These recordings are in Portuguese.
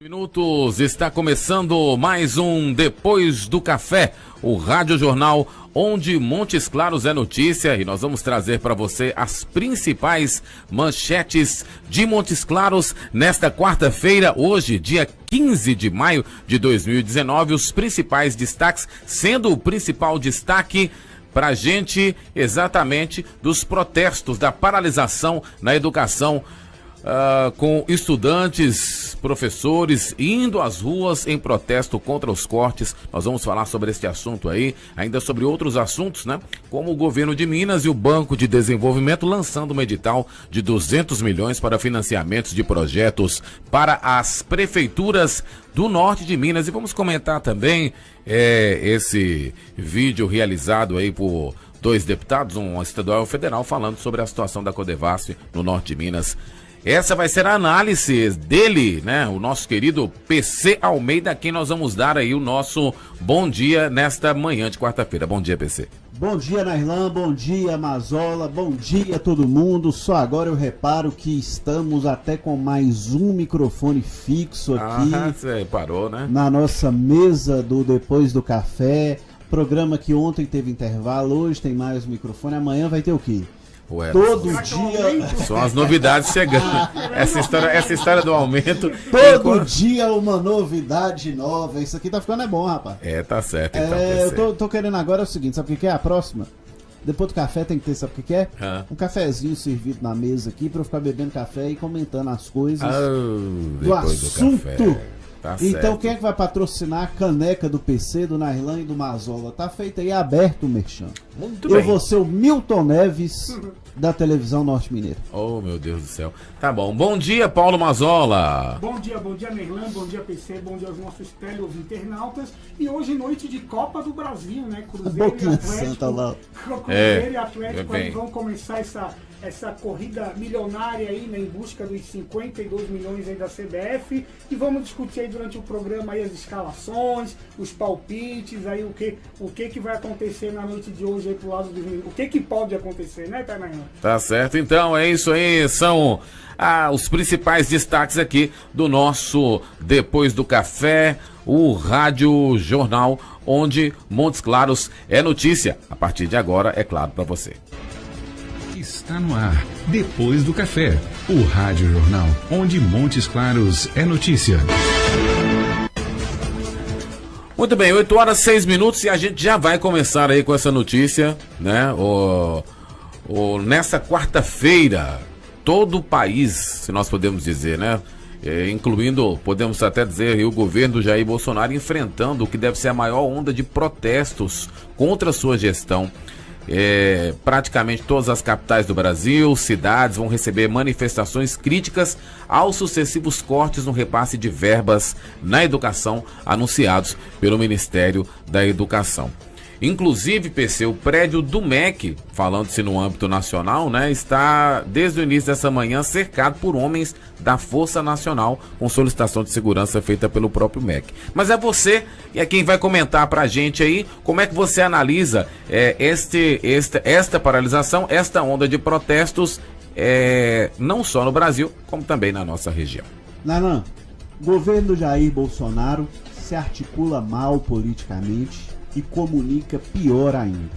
Minutos, está começando mais um Depois do Café, o Rádio Jornal, onde Montes Claros é notícia, e nós vamos trazer para você as principais manchetes de Montes Claros nesta quarta-feira, hoje, dia 15 de maio de 2019, os principais destaques, sendo o principal destaque para a gente exatamente dos protestos, da paralisação na educação, com estudantes, professores indo às ruas em protesto contra os cortes. Nós vamos falar sobre este assunto aí, ainda sobre outros assuntos, né? Como o governo de Minas e o Banco de Desenvolvimento lançando um edital de 200 milhões para financiamentos de projetos para as prefeituras do norte de Minas. E vamos comentar também esse vídeo realizado aí por dois deputados, um estadual e um federal, falando sobre a situação da Codevasf no norte de Minas. Essa vai ser a análise dele, né? O nosso querido PC Almeida, a quem nós vamos dar aí o nosso bom dia nesta manhã de quarta-feira. Bom dia, PC. Bom dia, Nairlan, bom dia, Mazola, bom dia a todo mundo. Só agora eu reparo que estamos até com mais um microfone fixo aqui. Você parou, né? Na nossa mesa do Depois do Café. Programa que ontem teve intervalo, hoje tem mais microfone, amanhã vai ter o quê? Ué, todo dia são as novidades chegando. Essa história do aumento. Todo dia uma novidade nova. Isso aqui tá ficando bom, rapaz. Tá certo. Então, eu tô querendo agora o seguinte, sabe o que é a próxima? Depois do café tem que ter, sabe o que é? Um cafezinho servido na mesa aqui pra eu ficar bebendo café e comentando as coisas do assunto. Tá então certo. Quem é que vai patrocinar a caneca do PC, do Nairlan e do Mazola? Tá feito aí, aberto o merchan. Muito bem. Eu vou ser o Milton Neves da televisão Norte Mineira. Oh, meu Deus do céu. Tá bom. Bom dia, Paulo Mazola. Bom dia, Nairlan, bom dia, PC, bom dia aos nossos internautas. E hoje, noite de Copa do Brasil, né? Cruzeiro e Atlético. Cruzeiro e Atlético aí vão começar essa corrida milionária aí, né, em busca dos 52 milhões aí da CBF, e vamos discutir aí durante o programa aí as escalações, os palpites, aí o que vai acontecer na noite de hoje aí pro lado dos meninos, o que pode acontecer, né, Tainã? Tá certo, então é isso aí, são os principais destaques aqui do nosso Depois do Café, o Rádio Jornal, onde Montes Claros é notícia, a partir de agora, é claro, para você. Está no ar, Depois do Café, o Rádio Jornal, onde Montes Claros é notícia. Muito bem, 8h06 e a gente já vai começar aí com essa notícia, né? Nessa quarta-feira, todo o país, se nós podemos dizer, né? Incluindo, podemos até dizer, o governo do Jair Bolsonaro enfrentando o que deve ser a maior onda de protestos contra a sua gestão. Praticamente todas as capitais do Brasil, cidades vão receber manifestações críticas aos sucessivos cortes no repasse de verbas na educação anunciados pelo Ministério da Educação. Inclusive, PC, o prédio do MEC, falando-se no âmbito nacional, né, está desde o início dessa manhã cercado por homens da Força Nacional, com solicitação de segurança feita pelo próprio MEC. Mas é você e é quem vai comentar pra gente aí como é que você analisa esta paralisação, esta onda de protestos, não só no Brasil, como também na nossa região. Não. O governo do Jair Bolsonaro se articula mal politicamente e comunica pior ainda.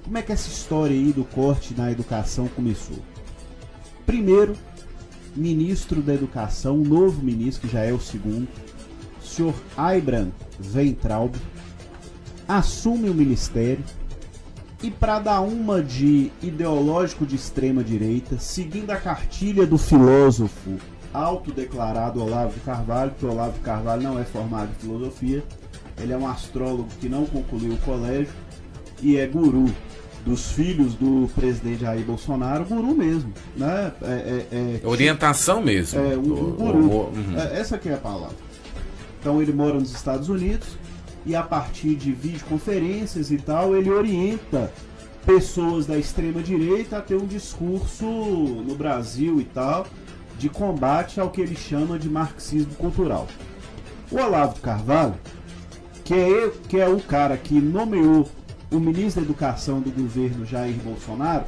Como é que essa história aí do corte na educação começou? Primeiro, ministro da Educação, um novo ministro, que já é o segundo, o senhor Abraham Weintraub, assume o ministério e, para dar uma de ideológico de extrema direita, seguindo a cartilha do filósofo autodeclarado Olavo de Carvalho, que Olavo de Carvalho não é formado em filosofia, ele é um astrólogo que não concluiu o colégio e é guru dos filhos do presidente Jair Bolsonaro, guru mesmo, né? Orientação mesmo. Um guru. Essa aqui é a palavra. Então ele mora nos Estados Unidos e a partir de videoconferências e tal, ele orienta pessoas da extrema direita a ter um discurso no Brasil e tal, de combate ao que ele chama de marxismo cultural. O Olavo de Carvalho, que é o cara que nomeou o ministro da Educação do governo Jair Bolsonaro,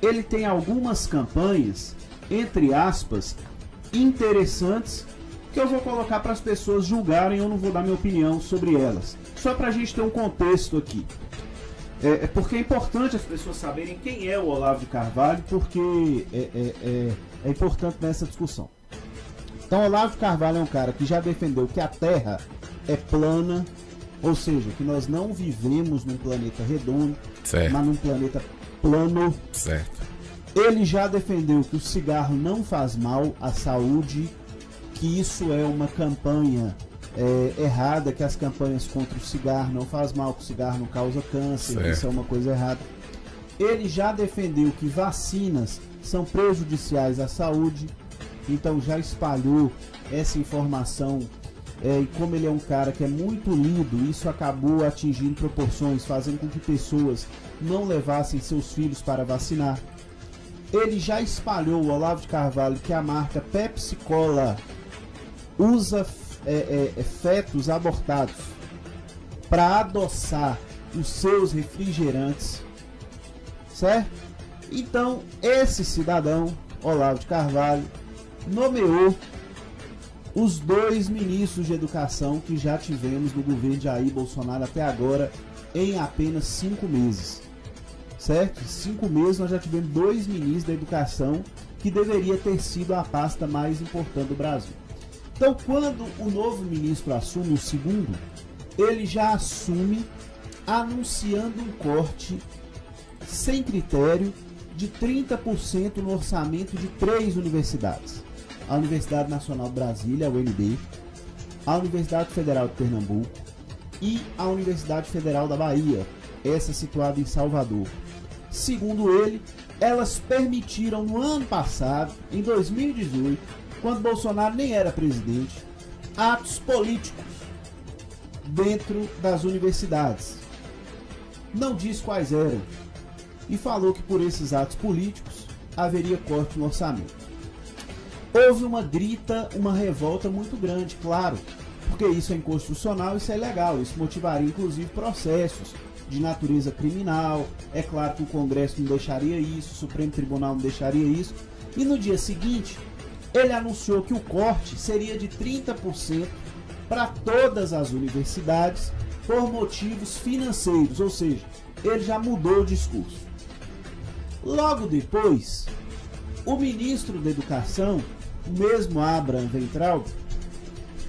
ele tem algumas campanhas, entre aspas, interessantes, que eu vou colocar para as pessoas julgarem, eu não vou dar minha opinião sobre elas. Só para a gente ter um contexto aqui. Porque é importante as pessoas saberem quem é o Olavo de Carvalho, porque é importante nessa discussão. Então, Olavo de Carvalho é um cara que já defendeu que a Terra é plana, ou seja, que nós não vivemos num planeta redondo, certo, mas num planeta plano. Certo. Ele já defendeu que o cigarro não faz mal à saúde, que isso é uma campanha errada, que as campanhas contra o cigarro não faz mal, que o cigarro não causa câncer, certo, isso é uma coisa errada. Ele já defendeu que vacinas são prejudiciais à saúde, então já espalhou essa informação. E como ele é um cara que é muito lido, isso acabou atingindo proporções, fazendo com que pessoas não levassem seus filhos para vacinar. Ele já espalhou, o Olavo de Carvalho, que a marca Pepsi Cola usa fetos abortados para adoçar os seus refrigerantes, certo? Então, esse cidadão, Olavo de Carvalho, nomeou os 2 ministros de educação que já tivemos no governo de Jair Bolsonaro até agora, em apenas 5 meses. Certo? Em 5 meses nós já tivemos 2 ministros da educação, que deveria ter sido a pasta mais importante do Brasil. Então, quando o novo ministro assume, o segundo, ele já assume anunciando um corte sem critério de 30% no orçamento de 3 universidades. A Universidade Nacional de Brasília, a UNB, a Universidade Federal de Pernambuco e a Universidade Federal da Bahia, essa situada em Salvador. Segundo ele, elas permitiram no ano passado, em 2018, quando Bolsonaro nem era presidente, atos políticos dentro das universidades. Não diz quais eram e falou que por esses atos políticos haveria corte no orçamento. Houve uma grita, uma revolta muito grande, claro, porque isso é inconstitucional, isso é ilegal, isso motivaria inclusive processos de natureza criminal. É claro que o Congresso não deixaria isso, o Supremo Tribunal não deixaria isso. E no dia seguinte, ele anunciou que o corte seria de 30% para todas as universidades por motivos financeiros, ou seja, ele já mudou o discurso. Logo depois, o ministro da Educação, o mesmo Abraham Weintraub,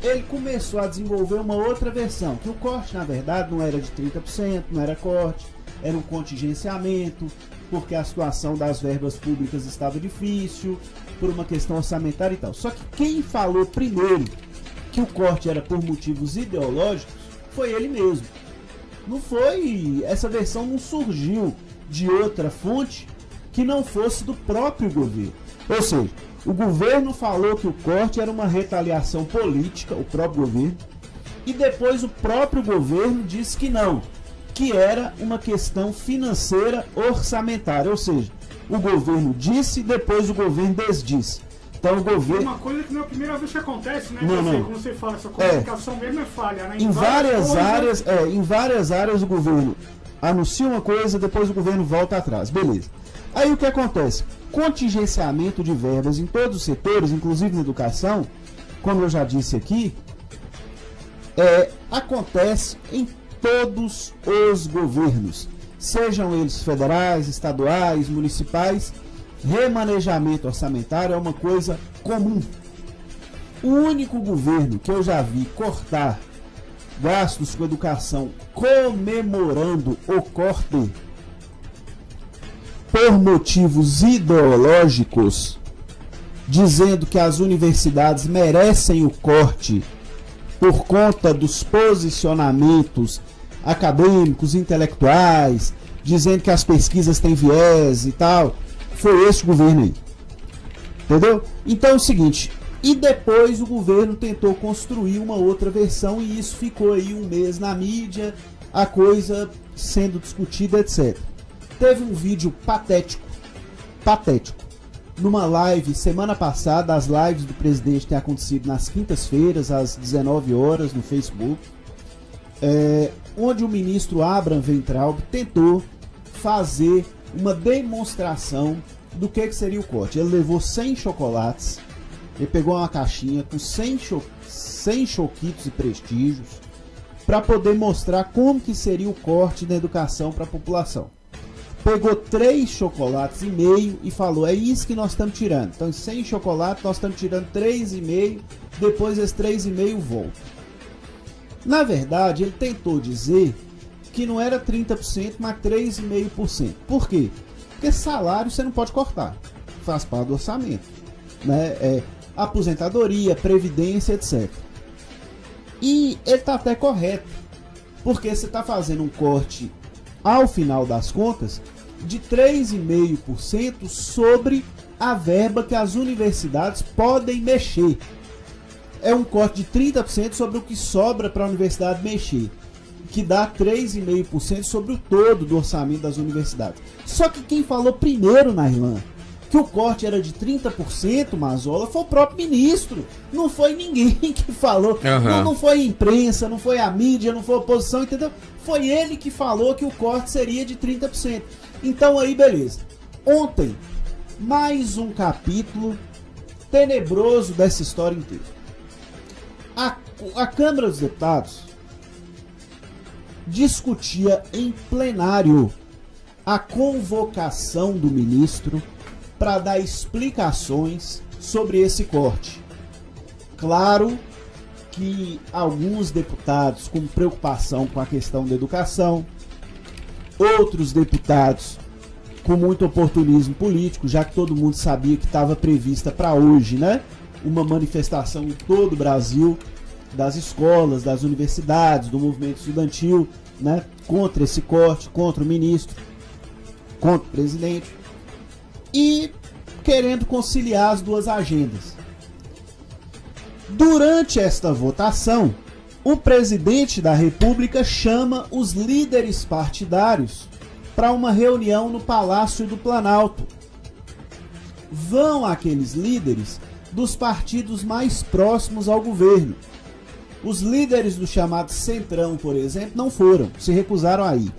ele começou a desenvolver uma outra versão, que o corte na verdade não era de 30%, não era corte, era um contingenciamento, porque a situação das verbas públicas estava difícil, por uma questão orçamentária e tal. Só que quem falou primeiro que o corte era por motivos ideológicos foi ele mesmo. Não foi, essa versão não surgiu de outra fonte que não fosse do próprio governo. Ou seja, o governo falou que o corte era uma retaliação política, o próprio governo, e depois o próprio governo disse que não, que era uma questão financeira orçamentária, ou seja, o governo disse e depois o governo desdisse. Então o governo... Uma coisa que não é a primeira vez que acontece, né? Não. Como você fala, essa comunicação mesmo é falha, né? Em várias áreas o governo anuncia uma coisa, depois o governo volta atrás, beleza. Aí o que acontece? Contingenciamento de verbas em todos os setores, inclusive na educação, como eu já disse aqui, acontece em todos os governos, sejam eles federais, estaduais, municipais. Remanejamento orçamentário é uma coisa comum. O único governo que eu já vi cortar gastos com educação comemorando o corte por motivos ideológicos, dizendo que as universidades merecem o corte por conta dos posicionamentos acadêmicos, intelectuais, dizendo que as pesquisas têm viés e tal, foi esse governo aí. Entendeu? Então é o seguinte, e depois o governo tentou construir uma outra versão e isso ficou aí um mês na mídia, a coisa sendo discutida, etc. Teve um vídeo patético, numa live semana passada. As lives do presidente têm acontecido nas quintas-feiras, às 19 horas, no Facebook, onde o ministro Abraham Weintraub tentou fazer uma demonstração do que seria o corte. Ele levou 100 chocolates Ele pegou uma caixinha com 100 choquitos e prestígios para poder mostrar como que seria o corte da educação para a população. Pegou 3 chocolates e meio e falou, é isso que nós estamos tirando. Então, 100 chocolates, nós estamos tirando 3,5, depois esse 3,5 volta. Na verdade, ele tentou dizer que não era 30%, mas 3,5%. Por quê? Porque salário você não pode cortar, faz parte do orçamento, né? Aposentadoria, previdência, etc. E ele está até correto, porque você está fazendo um corte, ao final das contas, de 3,5% sobre a verba que as universidades podem mexer. É um corte de 30% sobre o que sobra para a universidade mexer, que dá 3,5% sobre o todo do orçamento das universidades. Só que quem falou primeiro na Irlanda que o corte era de 30%, Mazola, foi o próprio ministro. Não foi ninguém que falou. Não foi a imprensa, não foi a mídia, não foi a oposição, entendeu? Foi ele que falou que o corte seria de 30%. Então aí, beleza. Ontem, mais um capítulo tenebroso dessa história inteira. A Câmara dos Deputados discutia em plenário a convocação do ministro para dar explicações sobre esse corte. Claro que alguns deputados com preocupação com a questão da educação, outros deputados com muito oportunismo político, já que todo mundo sabia que estava prevista para hoje, né? Uma manifestação em todo o Brasil, das escolas, das universidades, do movimento estudantil, né? Contra esse corte, contra o ministro, contra o presidente. E querendo conciliar as duas agendas. Durante esta votação, o presidente da República chama os líderes partidários para uma reunião no Palácio do Planalto. Vão aqueles líderes dos partidos mais próximos ao governo. Os líderes do chamado Centrão, por exemplo, não foram, se recusaram a ir.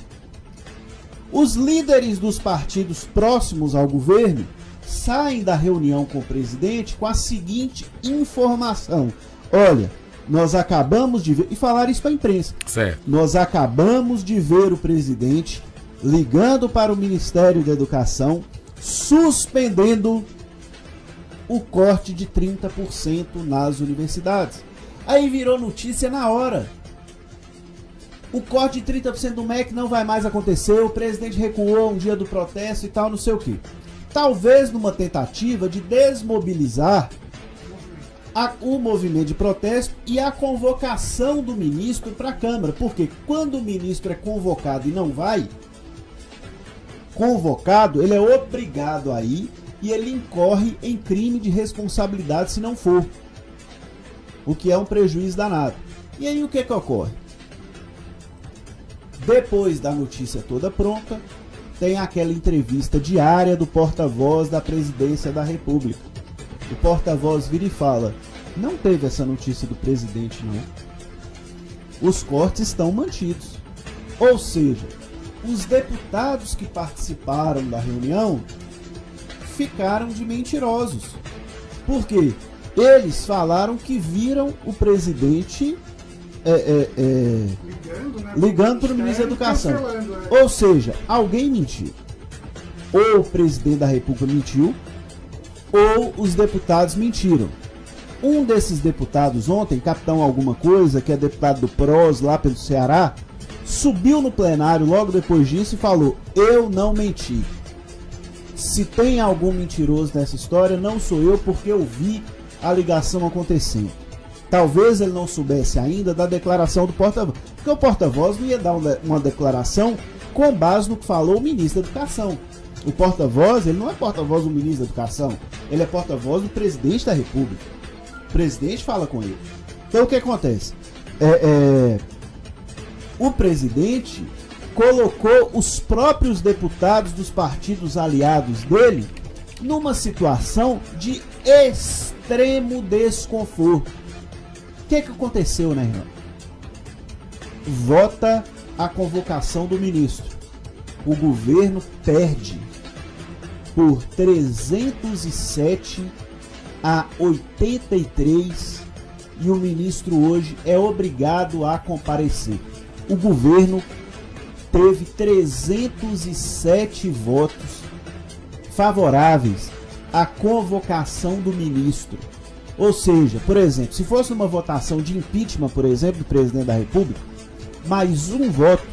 Os líderes dos partidos próximos ao governo saem da reunião com o presidente com a seguinte informação: olha, nós acabamos de ver, e falaram isso para a imprensa, certo. Nós acabamos de ver o presidente ligando para o Ministério da Educação, suspendendo o corte de 30% nas universidades. Aí virou notícia na hora. O corte de 30% do MEC não vai mais acontecer, o presidente recuou um dia do protesto e tal, não sei o que. Talvez numa tentativa de desmobilizar o movimento de protesto e a convocação do ministro para a Câmara. Porque quando o ministro é convocado e não vai, convocado, ele é obrigado a ir e ele incorre em crime de responsabilidade se não for. O que é um prejuízo danado. E aí o que ocorre? Depois da notícia toda pronta, tem aquela entrevista diária do porta-voz da Presidência da República. O porta-voz vira e fala: não teve essa notícia do presidente, não. Os cortes estão mantidos. Ou seja, os deputados que participaram da reunião ficaram de mentirosos. Por quê? Eles falaram que viram o presidente ligando para o ministro da Educação. Ou seja, alguém mentiu. Ou o presidente da República mentiu, ou os deputados mentiram. Um desses deputados ontem, capitão alguma coisa, que é deputado do PROS lá pelo Ceará, subiu no plenário logo depois disso e falou: eu não menti. Se tem algum mentiroso nessa história, não sou eu, porque eu vi a ligação acontecendo. Talvez ele não soubesse ainda da declaração do porta-voz, porque o porta-voz não ia dar uma declaração com base no que falou o ministro da Educação. O porta-voz, ele não é porta-voz do ministro da Educação, ele é porta-voz do presidente da República. O presidente fala com ele. Então o que acontece? O presidente colocou os próprios deputados dos partidos aliados dele numa situação de extremo desconforto. O que aconteceu, né, irmão? Vota a convocação do ministro. O governo perde por 307 a 83 e o ministro hoje é obrigado a comparecer. O governo teve 307 votos favoráveis à convocação do ministro. Ou seja, por exemplo, se fosse uma votação de impeachment, por exemplo, do presidente da República, mais um voto,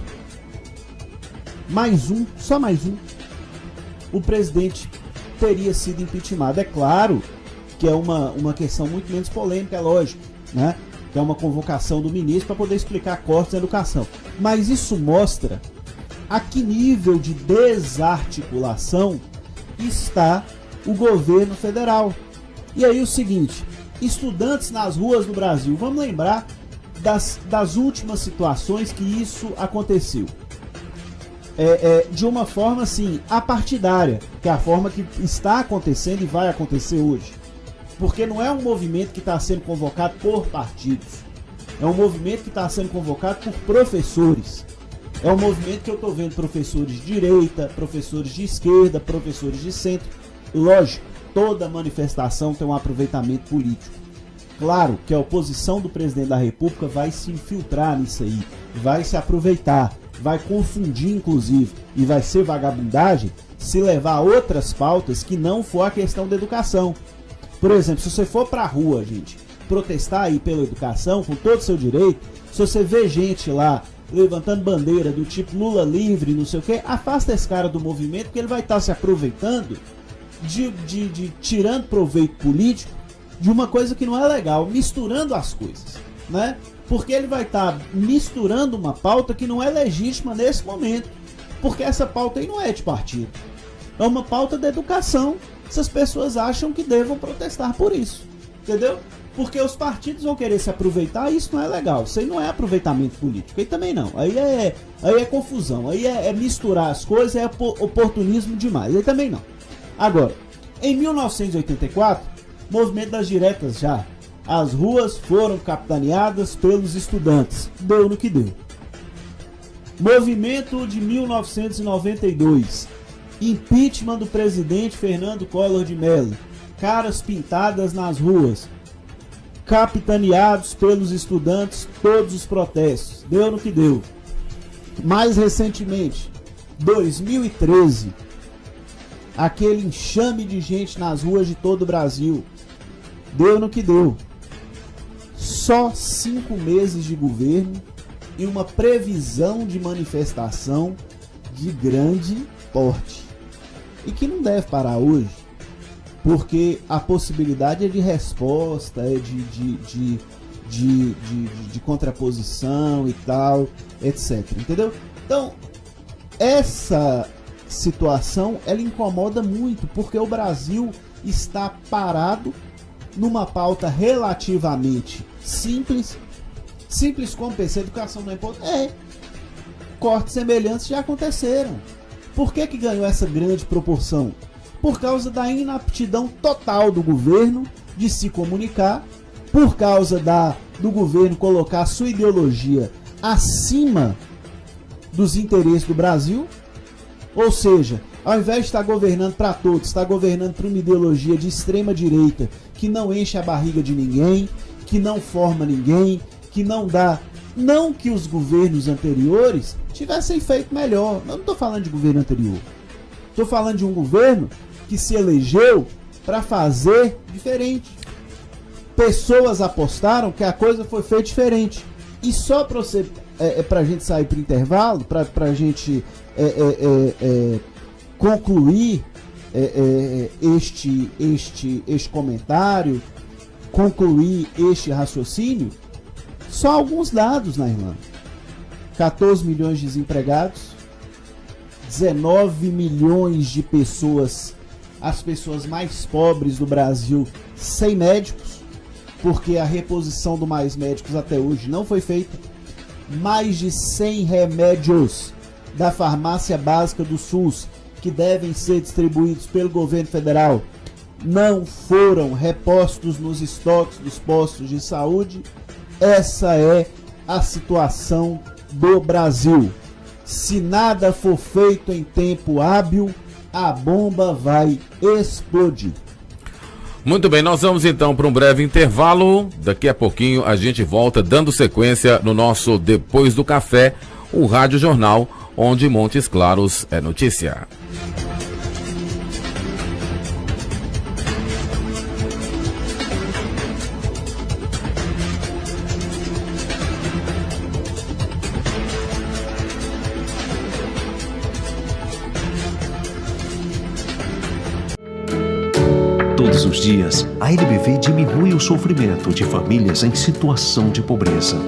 só mais um, o presidente teria sido impeachmentado. É claro que é uma questão muito menos polêmica, é lógico, né? Que é uma convocação do ministro para poder explicar cortes na educação. Mas isso mostra a que nível de desarticulação está o governo federal. E aí o seguinte, estudantes nas ruas do Brasil, vamos lembrar das últimas situações que isso aconteceu. De uma forma assim, apartidária, que é a forma que está acontecendo e vai acontecer hoje. Porque não é um movimento que está sendo convocado por partidos, é um movimento que está sendo convocado por professores. É um movimento que eu estou vendo professores de direita, professores de esquerda, professores de centro. Lógico, toda manifestação tem um aproveitamento político. Claro que a oposição do presidente da República vai se infiltrar nisso aí, vai se aproveitar, vai confundir inclusive, e vai ser vagabundagem se levar outras pautas que não for a questão da educação. Por exemplo, se você for pra rua, gente, protestar aí pela educação, com todo o seu direito, se você vê gente lá levantando bandeira do tipo Lula livre, não sei o que, afasta esse cara do movimento, porque ele vai estar se aproveitando de tirando proveito político de uma coisa que não é legal, misturando as coisas, né? Porque ele vai estar misturando uma pauta que não é legítima nesse momento, porque essa pauta aí não é de partido, é uma pauta da educação. Essas pessoas acham que devam protestar por isso, entendeu? Porque os partidos vão querer se aproveitar e isso não é legal. Isso aí não é aproveitamento político. Aí também não. Aí é confusão. Aí é misturar as coisas, é oportunismo demais. Aí também não. Agora, em 1984, movimento das diretas já. As ruas foram capitaneadas pelos estudantes. Deu no que deu. Movimento de 1992. Impeachment do presidente Fernando Collor de Mello. Caras pintadas nas ruas. Capitaneados pelos estudantes, todos os protestos. Deu no que deu. Mais recentemente, 2013, aquele enxame de gente nas ruas de todo o Brasil. Deu no que deu. Só 5 meses de governo e uma previsão de manifestação de grande porte. E que não deve parar hoje. Porque a possibilidade é de resposta, é de contraposição e tal, etc. Entendeu? Então, essa situação, ela incomoda muito, porque o Brasil está parado numa pauta relativamente simples. Simples como PC, educação não é importante. Cortes semelhantes já aconteceram. Por que ganhou essa grande proporção? Por causa da inaptidão total do governo de se comunicar, por causa do governo colocar a sua ideologia acima dos interesses do Brasil, ou seja, ao invés de estar governando para todos, está governando para uma ideologia de extrema direita que não enche a barriga de ninguém, que não forma ninguém, que não dá. Não que os governos anteriores tivessem feito melhor, eu não estou falando de governo anterior, estou falando de um governo que se elegeu para fazer diferente. Pessoas apostaram que a coisa foi feita diferente. E só para você, pra gente sair pro intervalo, pra gente concluir este comentário, concluir este raciocínio, só alguns dados na Irlanda. 14 milhões de desempregados, 19 milhões de pessoas, as pessoas mais pobres do Brasil, sem médicos, porque a reposição do Mais Médicos até hoje não foi feita. Mais de 100 remédios da farmácia básica do SUS, que devem ser distribuídos pelo governo federal, não foram repostos nos estoques dos postos de saúde. Essa é a situação do Brasil. Se nada for feito em tempo hábil, a bomba vai explodir. Muito bem, nós vamos então para um breve intervalo. Daqui a pouquinho a gente volta dando sequência no nosso Depois do Café, o Rádio Jornal, onde Montes Claros é notícia. Todos os dias, a LBV diminui o sofrimento de famílias em situação de pobreza.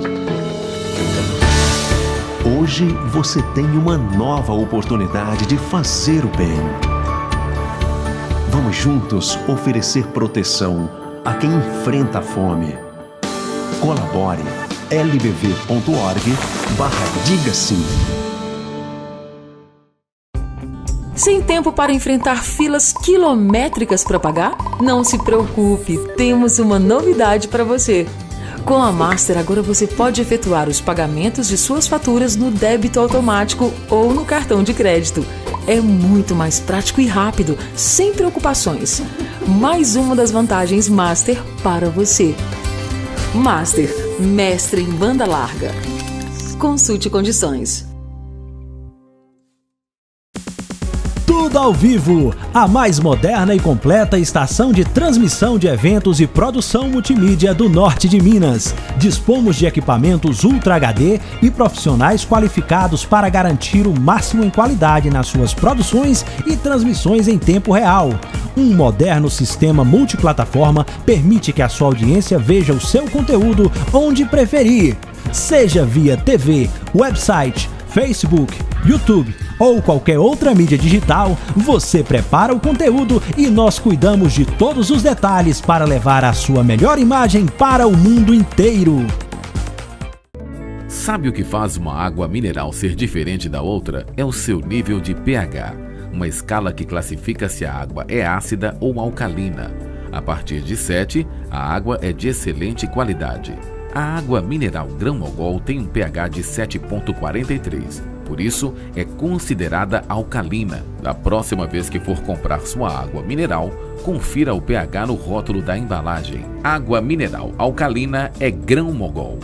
Hoje você tem uma nova oportunidade de fazer o bem. Vamos juntos oferecer proteção a quem enfrenta a fome. Colabore lbv.org/diga sim. Sem tempo para enfrentar filas quilométricas para pagar? Não se preocupe, temos uma novidade para você. Com a Master, agora você pode efetuar os pagamentos de suas faturas no débito automático ou no cartão de crédito. É muito mais prático e rápido, sem preocupações. Mais uma das vantagens Master para você. Master, mestre em banda larga. Consulte condições. Tudo ao vivo, a mais moderna e completa estação de transmissão de eventos e produção multimídia do norte de Minas. Dispomos de equipamentos Ultra HD e profissionais qualificados para garantir o máximo em qualidade nas suas produções e transmissões em tempo real. Um moderno sistema multiplataforma permite que a sua audiência veja o seu conteúdo onde preferir, seja via TV, website, Facebook, YouTube ou qualquer outra mídia digital. Você prepara o conteúdo e nós cuidamos de todos os detalhes para levar a sua melhor imagem para o mundo inteiro. Sabe o que faz uma água mineral ser diferente da outra? É o seu nível de pH, uma escala que classifica se a água é ácida ou alcalina. A partir de 7, a água é de excelente qualidade. A água mineral Grão-Mogol tem um pH de 7,43. Por isso, é considerada alcalina. Da próxima vez que for comprar sua água mineral, confira o pH no rótulo da embalagem. Água mineral alcalina é Grão-Mogol.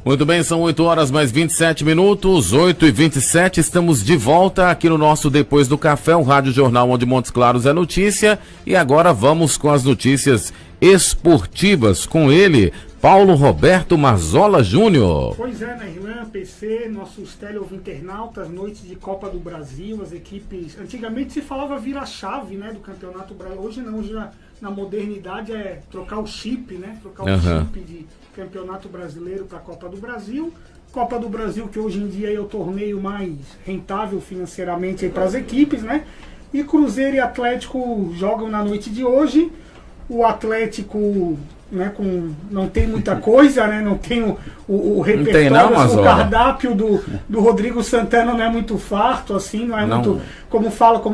Muito bem, são 8 horas mais 27 minutos, 8h27, estamos de volta aqui no nosso Depois do Café, um rádio jornal onde Montes Claros é notícia. E agora vamos com as notícias esportivas com ele, Paulo Roberto Mazzola Júnior. Pois é, né, Irlan, PC, nossos teleouvinternautas, noites de Copa do Brasil, as equipes... Antigamente se falava vira-chave, né, do Campeonato Brasileiro. Hoje não, hoje na modernidade é trocar o chip, né, trocar o chip de Campeonato Brasileiro para a Copa do Brasil. Copa do Brasil, que hoje em dia é o torneio mais rentável financeiramente para as equipes, né? E Cruzeiro e Atlético jogam na noite de hoje. O Atlético, né, não tem muita coisa, né? Não tem o repertório, o cardápio do Rodrigo Santana não é muito farto, assim, não é muito, como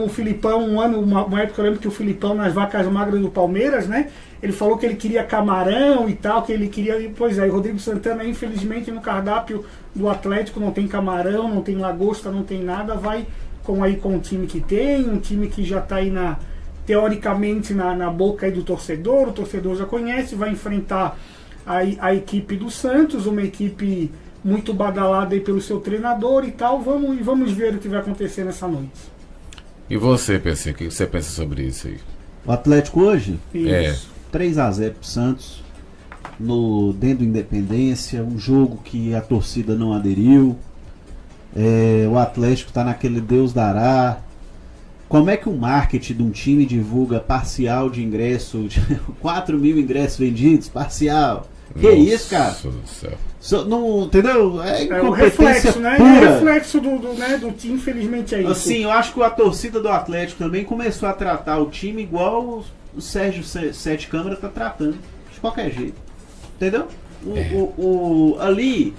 o Filipão, uma época eu lembro que o Filipão nas vacas magras do Palmeiras, né? Ele falou que ele queria camarão e tal, que ele queria... Pois é, o Rodrigo Santana, infelizmente, no cardápio do Atlético não tem camarão, não tem lagosta, não tem nada. Vai com o time que tem, um time que já está aí, teoricamente, na boca aí do torcedor. O torcedor já conhece, vai enfrentar a equipe do Santos, uma equipe muito badalada aí pelo seu treinador e tal. Vamos ver o que vai acontecer nessa noite. E você, PC, o que você pensa sobre isso aí? O Atlético hoje? Isso. 3-0 pro Santos, dentro do Independência, um jogo que a torcida não aderiu. O Atlético está naquele Deus dará. Como é que o marketing de um time divulga parcial de ingresso, 4 mil ingressos vendidos, parcial? Que Nossa isso, cara? Do céu. Não, entendeu? É o reflexo, né? Pura. É o reflexo do time, infelizmente é isso. Assim, eu acho que a torcida do Atlético também começou a tratar o time igual o Sérgio Sete Câmara tá tratando, de qualquer jeito, entendeu? Ali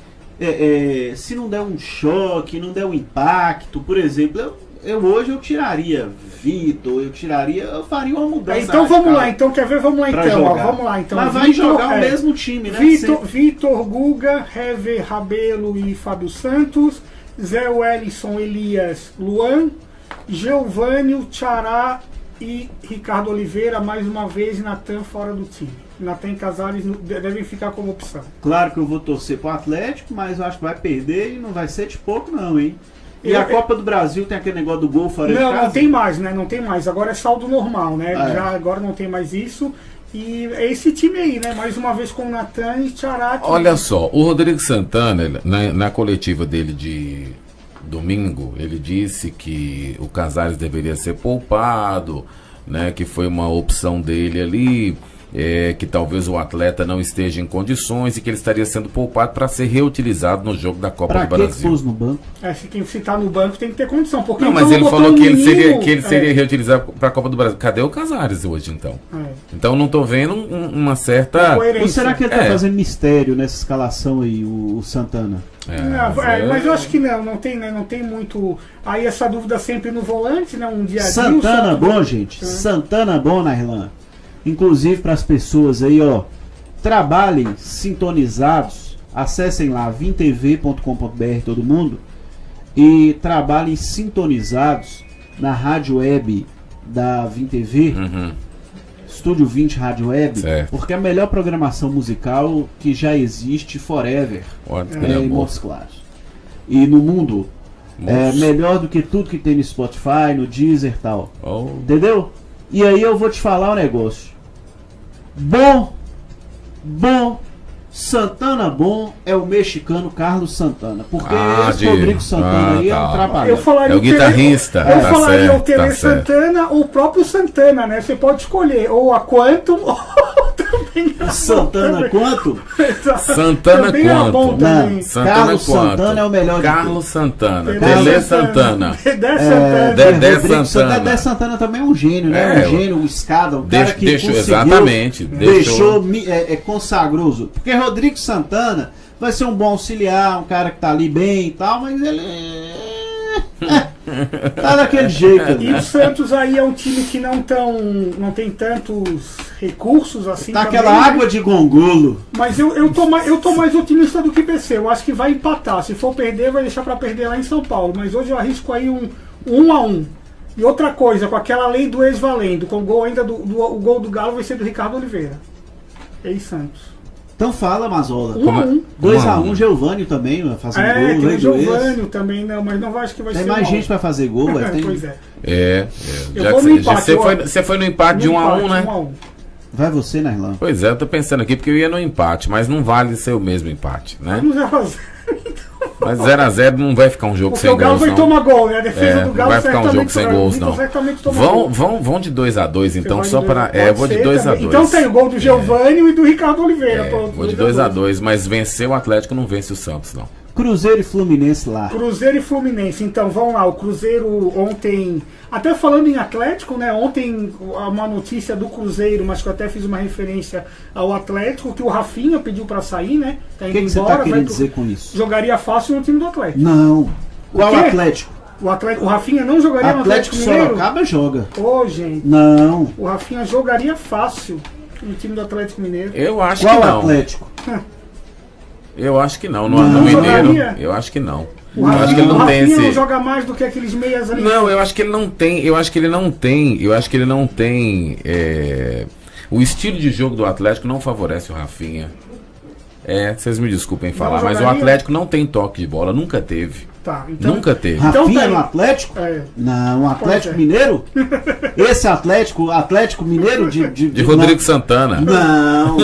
se não der um choque, não der um impacto, por exemplo, hoje eu tiraria Vitor, eu faria uma mudança. Então vamos lá, então quer ver? Vamos lá então, ó, vamos lá então. Mas vai jogar o mesmo time, né? Vitor, Guga, Hever, Rabelo e Fábio Santos, Zé Wellison, Elias, Luan, Geovânio, Tchará e Ricardo Oliveira, mais uma vez, e Natan fora do time. Natan e Casares devem ficar como opção. Claro que eu vou torcer pro Atlético, mas eu acho que vai perder e não vai ser de pouco não, hein? E a Copa do Brasil tem aquele negócio do gol fora de casa? Não tem mais, né? Não tem mais. Agora é saldo normal, né? Agora não tem mais isso. E é esse time aí, né? Mais uma vez com o Natan e Tchará. Olha só, o Rodrigo Santana, na coletiva dele de domingo, ele disse que o Casares deveria ser poupado, né? Que foi uma opção dele ali. Que talvez o atleta não esteja em condições e que ele estaria sendo poupado para ser reutilizado no jogo da Copa do Brasil. Pra que pôs no banco? Se tá no banco tem que ter condição. Porque não, mas ele falou que ele seria reutilizado para a Copa do Brasil. Cadê o Casares hoje, então? Então não tô vendo uma certa... Ou será que ele tá fazendo mistério nessa escalação aí, o Santana? Mas eu acho que não tem muito... Aí essa dúvida sempre no volante, né? Um dia Santana bom, gente. Santana bom na Irlanda. Inclusive para as pessoas aí, ó, trabalhem sintonizados, acessem lá vimtv.com.br todo mundo e trabalhem sintonizados na rádio web da VimTV, Estúdio 20 Rádio Web, porque é a melhor programação musical que já existe forever em Montes Claros. E no mundo, é melhor do que tudo que tem no Spotify, no Deezer e tal. Entendeu? E aí eu vou te falar um negócio. Bom, Santana bom é o mexicano Carlos Santana. Porque esse Rodrigo Santana aí é um trapalhão. É o guitarrista. Eu falaria o Tele Santana ou o próprio Santana, né? Você pode escolher ou a Quantum ou também a Santana Quantum? Santana Quantum. Carlos Santana é o melhor. Carlos Santana. Dedé Santana. Dedé Santana também é um gênio, né? Um gênio, um escada, um cara que deixou consagrou. Porque Rodrigo Santana vai ser um bom auxiliar, um cara que tá ali bem e tal, mas ele tá daquele jeito. E o Santos aí é um time que não tem tantos recursos assim. Tá também, aquela água de gongolo. Mas eu tô mais otimista do que PC. Eu acho que vai empatar. Se for perder, vai deixar pra perder lá em São Paulo. Mas hoje eu arrisco aí um 1-1. E outra coisa, com aquela lei do ex-valendo, com o gol ainda o gol do Galo vai ser do Ricardo Oliveira. Ex-Santos. Então fala, Mazola. 2-1, Geovânio também fazendo gol. Tem o Geovânio também, não, mas não acho que vai ser. Tem mais gente pra fazer gol, tem... Pois é. Eu vou no empate. Você foi no empate de 1-1, né? 1-1. Vai você, na Irlanda. Pois é, eu tô pensando aqui porque eu ia no empate, mas não vale ser o mesmo empate, né? Mas 0-0 não vai ficar um jogo sem gols, não. Porque o Galo vai tomar gol, né? A defesa do Galo não vai ficar um jogo sem gols, não. Vão de 2-2, então, só para... eu vou de 2-2. Então tem o gol do Geovânio e do Ricardo Oliveira. Vou de 2-2, mas vencer o Atlético não vence o Santos, não. Cruzeiro e Fluminense lá. Cruzeiro e Fluminense, então vamos lá. O Cruzeiro ontem, até falando em Atlético, né? Ontem uma notícia do Cruzeiro, mas que eu até fiz uma referência ao Atlético, que o Rafinha pediu pra sair, né? Tá indo embora. O que você tá querendo dizer com isso? Jogaria fácil no time do Atlético. Não. Qual Atlético? O Rafinha não jogaria no Atlético Mineiro? Sorocaba joga. Gente. Não. O Rafinha jogaria fácil no time do Atlético Mineiro. Eu acho que não. Qual Atlético? Eu acho que não. No Mineiro, eu acho que não. Eu acho que ele não tem esse... não joga mais do que aqueles meias ali. Não, eu acho que ele não tem. Eu acho que ele não tem. O estilo de jogo do Atlético não favorece o Rafinha. Vocês me desculpem falar, mas o Atlético não tem toque de bola, nunca teve. Tá, então... Nunca teve. Rafinha no Atlético? Não, Atlético Mineiro? Esse Atlético Mineiro de Rodrigo Santana. Não.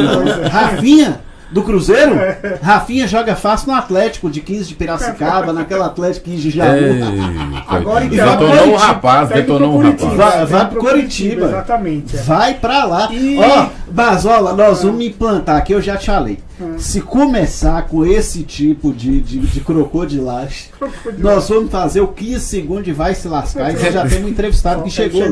Rafinha? Do Cruzeiro? Rafinha joga fácil no Atlético de 15 de Piracicaba, naquela Atlético 15 de Jaú. Agora detonou um rapaz. Vai pro Coritiba. Exatamente. Vai pra lá. Basola, nós vamos implantar aqui, eu já te falei. Se começar com esse tipo de crocodilagem, nós vamos fazer o 15 segundos e vai se lascar. E já temos um entrevistado que chegou.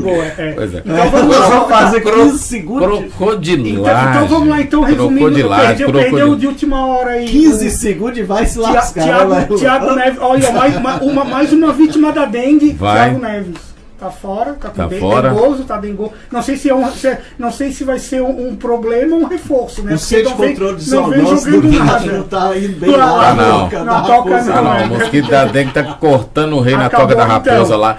Pois é. Então vamos fazer 15 segundos. Crocodilagem. Então vamos lá, então, resumindo, perdeu de última hora aí. 15 segundos e vai se lascar. Thiago Neves, olha, mais uma vítima da dengue, Thiago Neves. Tá fora, tá dengoso, tá dengoso. Não sei se vai ser um problema ou um reforço, né? O centro de controle de zoonose do nada. Não tá indo bem lá. Não, o mosquito da dengue tá cortando o rei na toca da raposa lá.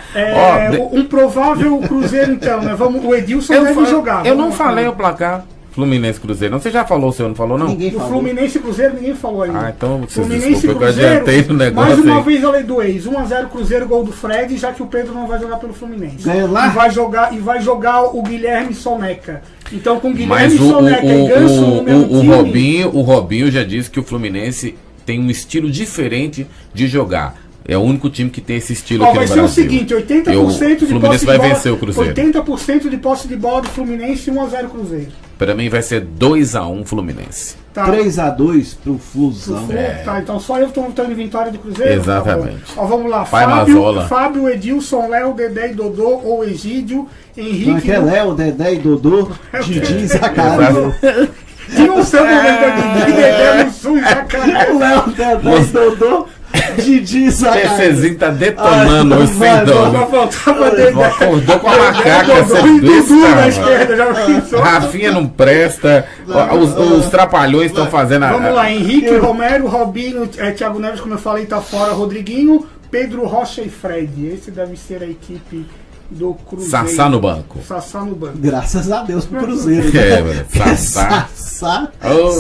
Um provável Cruzeiro, então, né? O Edilson deve jogar. Eu não falei o placar. Fluminense Cruzeiro. Não, você já falou, o senhor não falou, não? Ninguém falou. Fluminense Cruzeiro, ninguém falou ainda. Ah, então vocês Fluminense desculpa, Cruzeiro, eu adiantei no negócio. Mais uma vez a lei do ex. 1-0 Cruzeiro, gol do Fred, já que o Pedro não vai jogar pelo Fluminense. Ganha lá? E vai jogar o Guilherme Soneca. Então com Guilherme Soneca e Ganso no mesmo time... O Robinho já disse que o Fluminense tem um estilo diferente de jogar. É o único time que tem esse estilo aqui no Brasil. Vai ser o seguinte, 80% de posse de bola... vai vencer o Cruzeiro. 80% de posse de bola do Fluminense e 1-0 Cruzeiro. Para mim vai ser 2-1 Fluminense. Tá. 3-2 pro Flusão. Tá, então só eu estou em vitória do Cruzeiro? Exatamente. Tá, vamos lá. Fábio, Edilson, Léo, Dedé e Dodô ou Egídio, Henrique... Não é que é Léo, Dedé e Dodô, Didi e Zacarias. Que não são Dedé no Sul e Zacarias. Léo, Dedé e Dodô, Didi e Zacarias. O PCzinho tá detonando hoje sem dó. Acordou com a macaca, você besta. Rafinha não presta. Os trapalhões estão fazendo Vamos lá, Henrique, Romero, Robinho, Thiago Neves, como eu falei, tá fora. Rodriguinho, Pedro Rocha e Fred. Esse deve ser a equipe do Cruzeiro. Sassá no banco. Graças a Deus pro Cruzeiro. Sassá.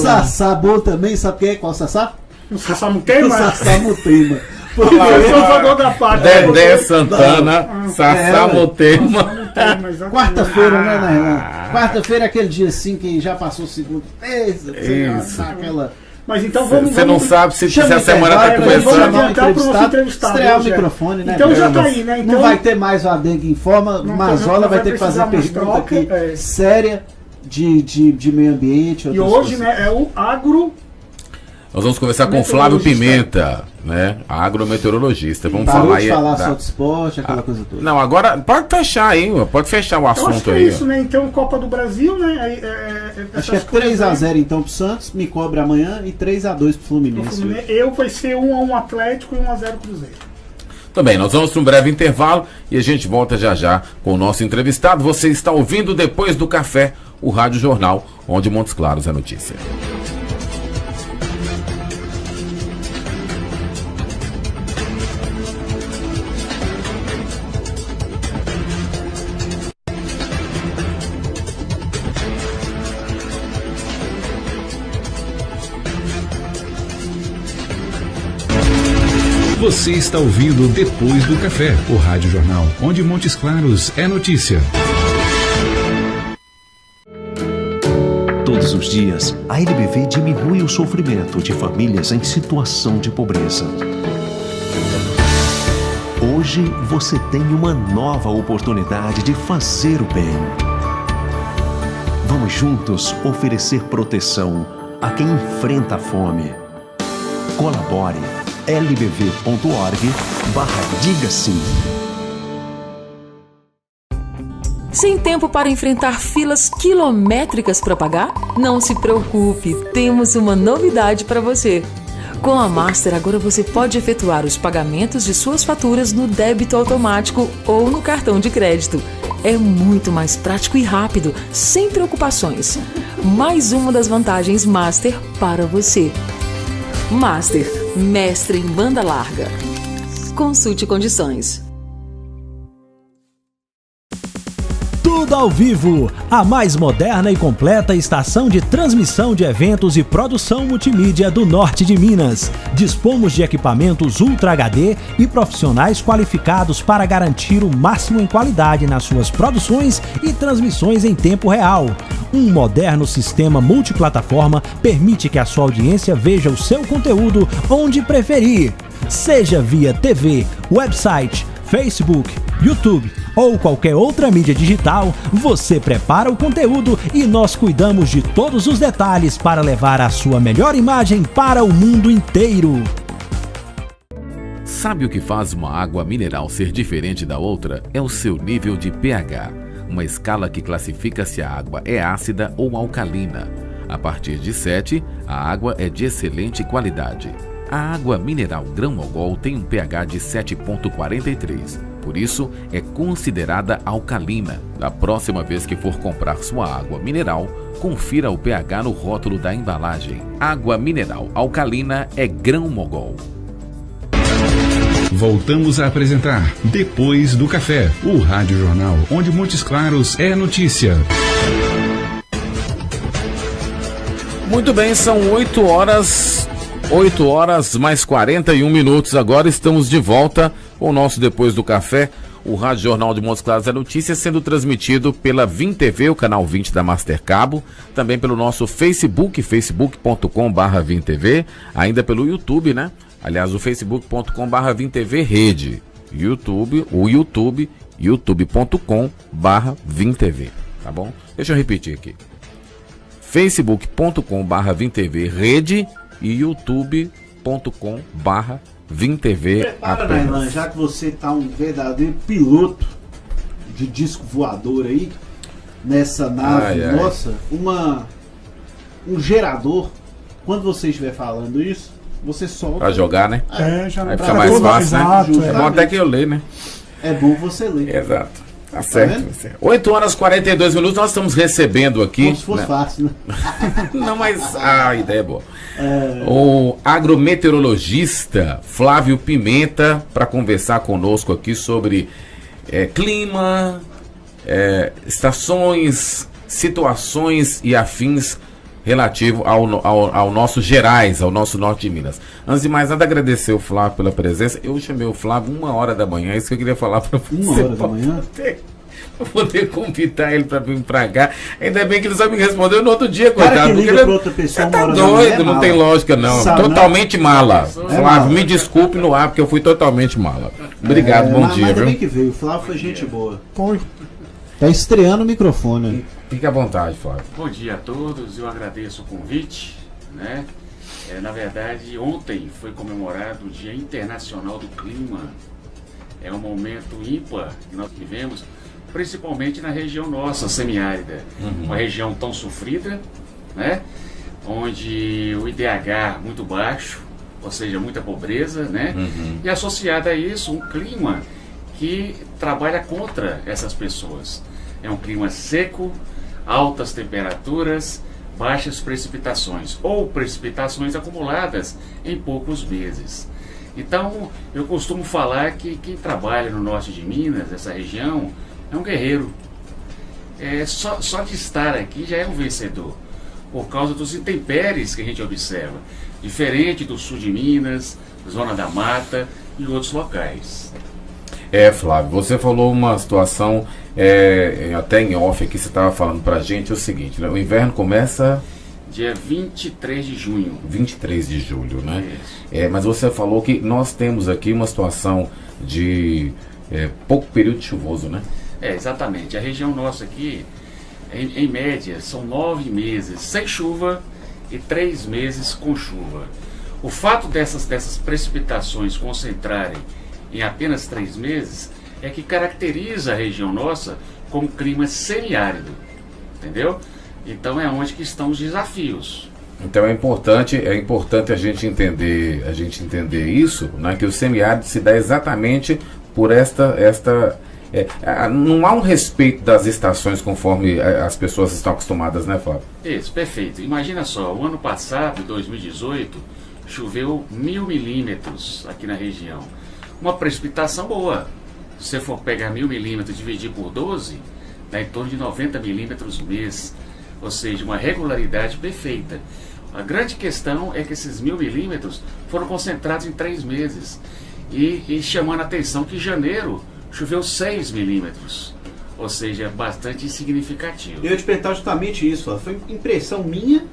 Sassá bom também, sabe quem é? Qual Sassá? O Sassá Mutema? O Sassá Mutema. Dedé Santana, Sassá Mutema. Quarta-feira, né, Naila? Quarta-feira é aquele dia assim que já passou o segundo. Isso. Mas então vamos... Você não sabe se a semana tá começando. Vamos adiantar pro nosso entrevistado. Estrear o microfone, né? Então já tá aí, né? Não vai ter mais o Adengue em forma. Mazola vai ter que fazer pergunta aqui séria de meio ambiente. E hoje, né, é o agro... Nós vamos conversar com o Flávio Pimenta, né? Agrometeorologista. Vamos falar aí. Falar só de esporte, aquela coisa toda. Não, agora pode fechar aí, pode fechar o assunto. Eu acho que é isso, né? Então, Copa do Brasil, né? Acho que é 3-0 então pro Santos, me cobre amanhã, e 3-2 pro Fluminense. Vai ser 1-1 Atlético e 1-0 Cruzeiro. Também, nós vamos para um breve intervalo e a gente volta já com o nosso entrevistado. Você está ouvindo Depois do Café, o Rádio Jornal, onde Montes Claros é notícia. Você está ouvindo Depois do Café, o Rádio Jornal, onde Montes Claros é notícia. Todos os dias, a LBV diminui o sofrimento de famílias em situação de pobreza. Hoje você tem uma nova oportunidade de fazer o bem. Vamos juntos oferecer proteção a quem enfrenta a fome. Colabore. lbv.org/diga sim. Sem tempo para enfrentar filas quilométricas para pagar? Não se preocupe, temos uma novidade para você. Com a Master, agora você pode efetuar os pagamentos de suas faturas no débito automático ou no cartão de crédito. É muito mais prático e rápido, sem preocupações. Mais uma das vantagens Master para você. Master, mestre em banda larga. Consulte condições. Tudo ao vivo, a mais moderna e completa estação de transmissão de eventos e produção multimídia do norte de Minas. Dispomos de equipamentos Ultra HD e profissionais qualificados para garantir o máximo em qualidade nas suas produções e transmissões em tempo real. Um moderno sistema multiplataforma permite que a sua audiência veja o seu conteúdo onde preferir, seja via TV, website, Facebook, YouTube ou qualquer outra mídia digital, você prepara o conteúdo e nós cuidamos de todos os detalhes para levar a sua melhor imagem para o mundo inteiro. Sabe o que faz uma água mineral ser diferente da outra? É o seu nível de pH, uma escala que classifica se a água é ácida ou alcalina. A partir de 7, a água é de excelente qualidade. A água mineral Grão-Mogol tem um pH de 7,43, por isso é considerada alcalina. Da próxima vez que for comprar sua água mineral, confira o pH no rótulo da embalagem. Água mineral alcalina é Grão-Mogol. Voltamos a apresentar Depois do Café, o Rádio Jornal, onde Montes Claros é notícia. Muito bem, são 8 horas mais 41 minutos. Agora estamos de volta com o nosso Depois do Café, o Rádio Jornal de Montes Claros é notícia, sendo transmitido pela Vim TV, o canal 20 da Master Cabo, também pelo nosso Facebook, facebook.com/VimTV, ainda pelo YouTube, né? Aliás, o facebook.com/VimTV Rede, youtube.com/VimTV, tá bom? Deixa eu repetir aqui. facebook.com/VimTV Rede e youtube.com/VimTV. Prepara, Nailan, já que você tá um verdadeiro piloto de disco voador aí, nessa nave nossa, um gerador, quando você estiver falando isso, você solta. Pra jogar, né? Já aí fica mais fácil, né? É bom até que eu leio, né? É bom você ler. Exato. Tá certo. 8 horas e 42 minutos, nós estamos recebendo aqui. Como se fosse fácil, né? Não, mas a ideia é boa. O agrometeorologista Flávio Pimenta, para conversar conosco aqui sobre clima, estações, situações e afins relativo ao nosso Gerais, ao nosso norte de Minas. Antes de mais nada, agradecer o Flávio pela presença. Eu chamei o Flávio 1h da manhã, é isso que eu queria falar para você. 1h da manhã? Pra poder convidar ele para vir pra cá. Ainda bem que ele só me respondeu no outro dia, coitado. Cara que liga pra outra pessoa, tá doido, não tem lógica não. Totalmente mala. Flávio, me desculpe no ar, porque eu fui totalmente mala. Obrigado, bom dia, ainda viu? bem que veio, o Flávio foi gente boa. Tá estreando o microfone. Fique à vontade, Flávio. Bom dia a todos, eu agradeço o convite, né? Na verdade, ontem foi comemorado o Dia Internacional do Clima. É um momento ímpar que nós vivemos, principalmente na região nossa, semiárida. Uma região tão sofrida, né? Onde o IDH muito baixo, ou seja, muita pobreza, né? E associado a isso, um clima que trabalha contra essas pessoas. É um clima seco, altas temperaturas, baixas precipitações ou precipitações acumuladas em poucos meses. Então, eu costumo falar que quem trabalha no norte de Minas, essa região, é um guerreiro. Só de estar aqui já é um vencedor, por causa dos intempéries que a gente observa, diferente do sul de Minas, Zona da Mata e outros locais. Flávio, você falou uma situação, até em off aqui, você estava falando pra gente o seguinte, né? O inverno começa... Dia 23 de junho. 23 de julho, né? Mas você falou que nós temos aqui uma situação de pouco período chuvoso, né? Exatamente. A região nossa aqui, em média, são 9 meses sem chuva e 3 meses com chuva. O fato dessas precipitações concentrarem em apenas 3 meses é que caracteriza a região nossa como clima semiárido, entendeu? Então é onde que estão os desafios. Então é importante a gente entender isso, né? Que o semiárido se dá exatamente por não há um respeito das estações conforme as pessoas estão acostumadas, né, Flávio? Isso, perfeito. Imagina só, o ano passado, 2018, choveu 1000 milímetros aqui na região. Uma precipitação boa. Se você for pegar 1000 milímetros e dividir por 12, dá em torno de 90 milímetros mês. Ou seja, uma regularidade perfeita. A grande questão é que esses 1000 milímetros foram concentrados em 3 meses. E chamando a atenção que em janeiro choveu 6 milímetros. Ou seja, bastante significativo. Eu ia te perguntar justamente isso, Flávio. Foi impressão minha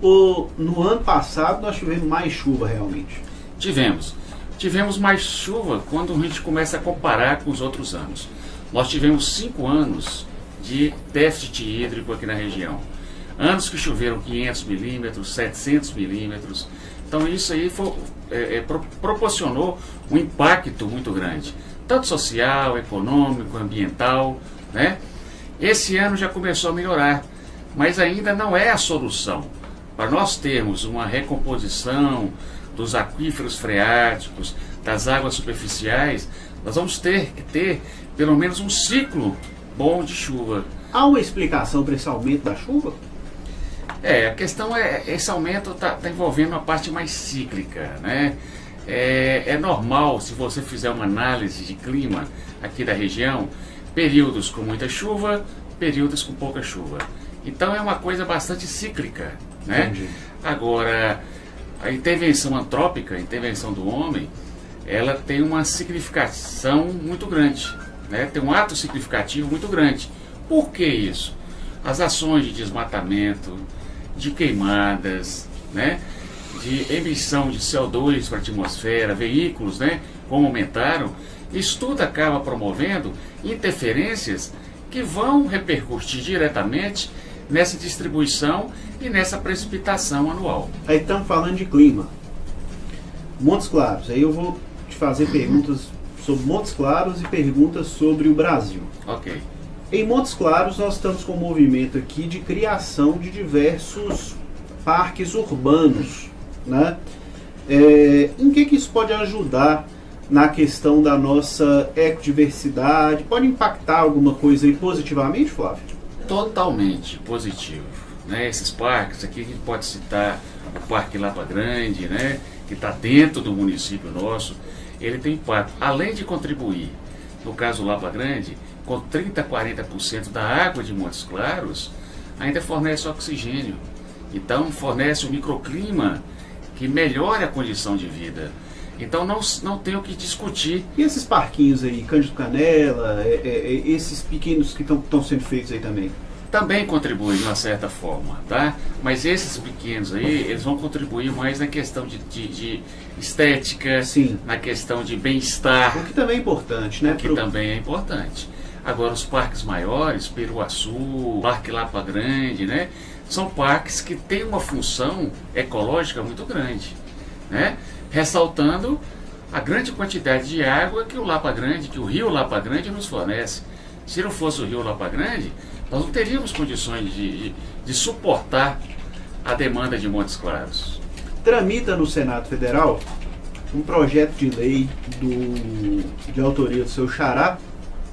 ou no ano passado nós tivemos mais chuva realmente? Tivemos. tivemos mais chuva quando a gente começa a comparar com os outros anos. Nós tivemos 5 anos de déficit hídrico aqui na região. Anos que choveram 500 milímetros, 700 milímetros. Então isso aí proporcionou um impacto muito grande, tanto social, econômico, ambiental, né? Esse ano já começou a melhorar, mas ainda não é a solução. Para nós termos uma recomposição dos aquíferos freáticos, das águas superficiais, nós vamos ter que ter pelo menos um ciclo bom de chuva. Há uma explicação para esse aumento da chuva? A questão esse aumento está envolvendo uma parte mais cíclica, né? É normal, se você fizer uma análise de clima aqui da região, períodos com muita chuva, períodos com pouca chuva. Então é uma coisa bastante cíclica, né? Entendi. Agora, a intervenção antrópica, a intervenção do homem, ela tem uma significação muito grande, né? Tem um ato significativo muito grande. Por que isso? As ações de desmatamento, de queimadas, né? De emissão de CO2 para a atmosfera, veículos, né? Como aumentaram, isso tudo acaba promovendo interferências que vão repercutir diretamente nessa distribuição e nessa precipitação anual. Aí estamos falando de clima. Montes Claros, aí eu vou te fazer perguntas sobre Montes Claros e perguntas sobre o Brasil. Ok. Em Montes Claros nós estamos com um movimento aqui de criação de diversos parques urbanos, né? Em que isso pode ajudar na questão da nossa ecodiversidade? Pode impactar alguma coisa aí positivamente, Flávio? Totalmente positivo, né? Esses parques aqui, a gente pode citar o Parque Lapa Grande, né? Que está dentro do município nosso, ele tem impacto, além de contribuir, no caso Lapa Grande, com 30% a 40% da água de Montes Claros, ainda fornece oxigênio. Então fornece um microclima que melhora a condição de vida. Então não tem o que discutir. E esses parquinhos aí, Cândido Canela, esses pequenos que estão sendo feitos aí também? Também contribuem de uma certa forma, tá? Mas esses pequenos aí, eles vão contribuir mais na questão de estética, sim, na questão de bem-estar. O que também é importante, né? O que também é importante. Agora, os parques maiores, Peruaçu, Parque Lapa Grande, né? São parques que têm uma função ecológica muito grande, né? Ressaltando a grande quantidade de água que o Lapa Grande, que o rio Lapa Grande nos fornece. Se não fosse o rio Lapa Grande, nós não teríamos condições de suportar a demanda de Montes Claros. Tramita no Senado Federal um projeto de lei de autoria do seu xará,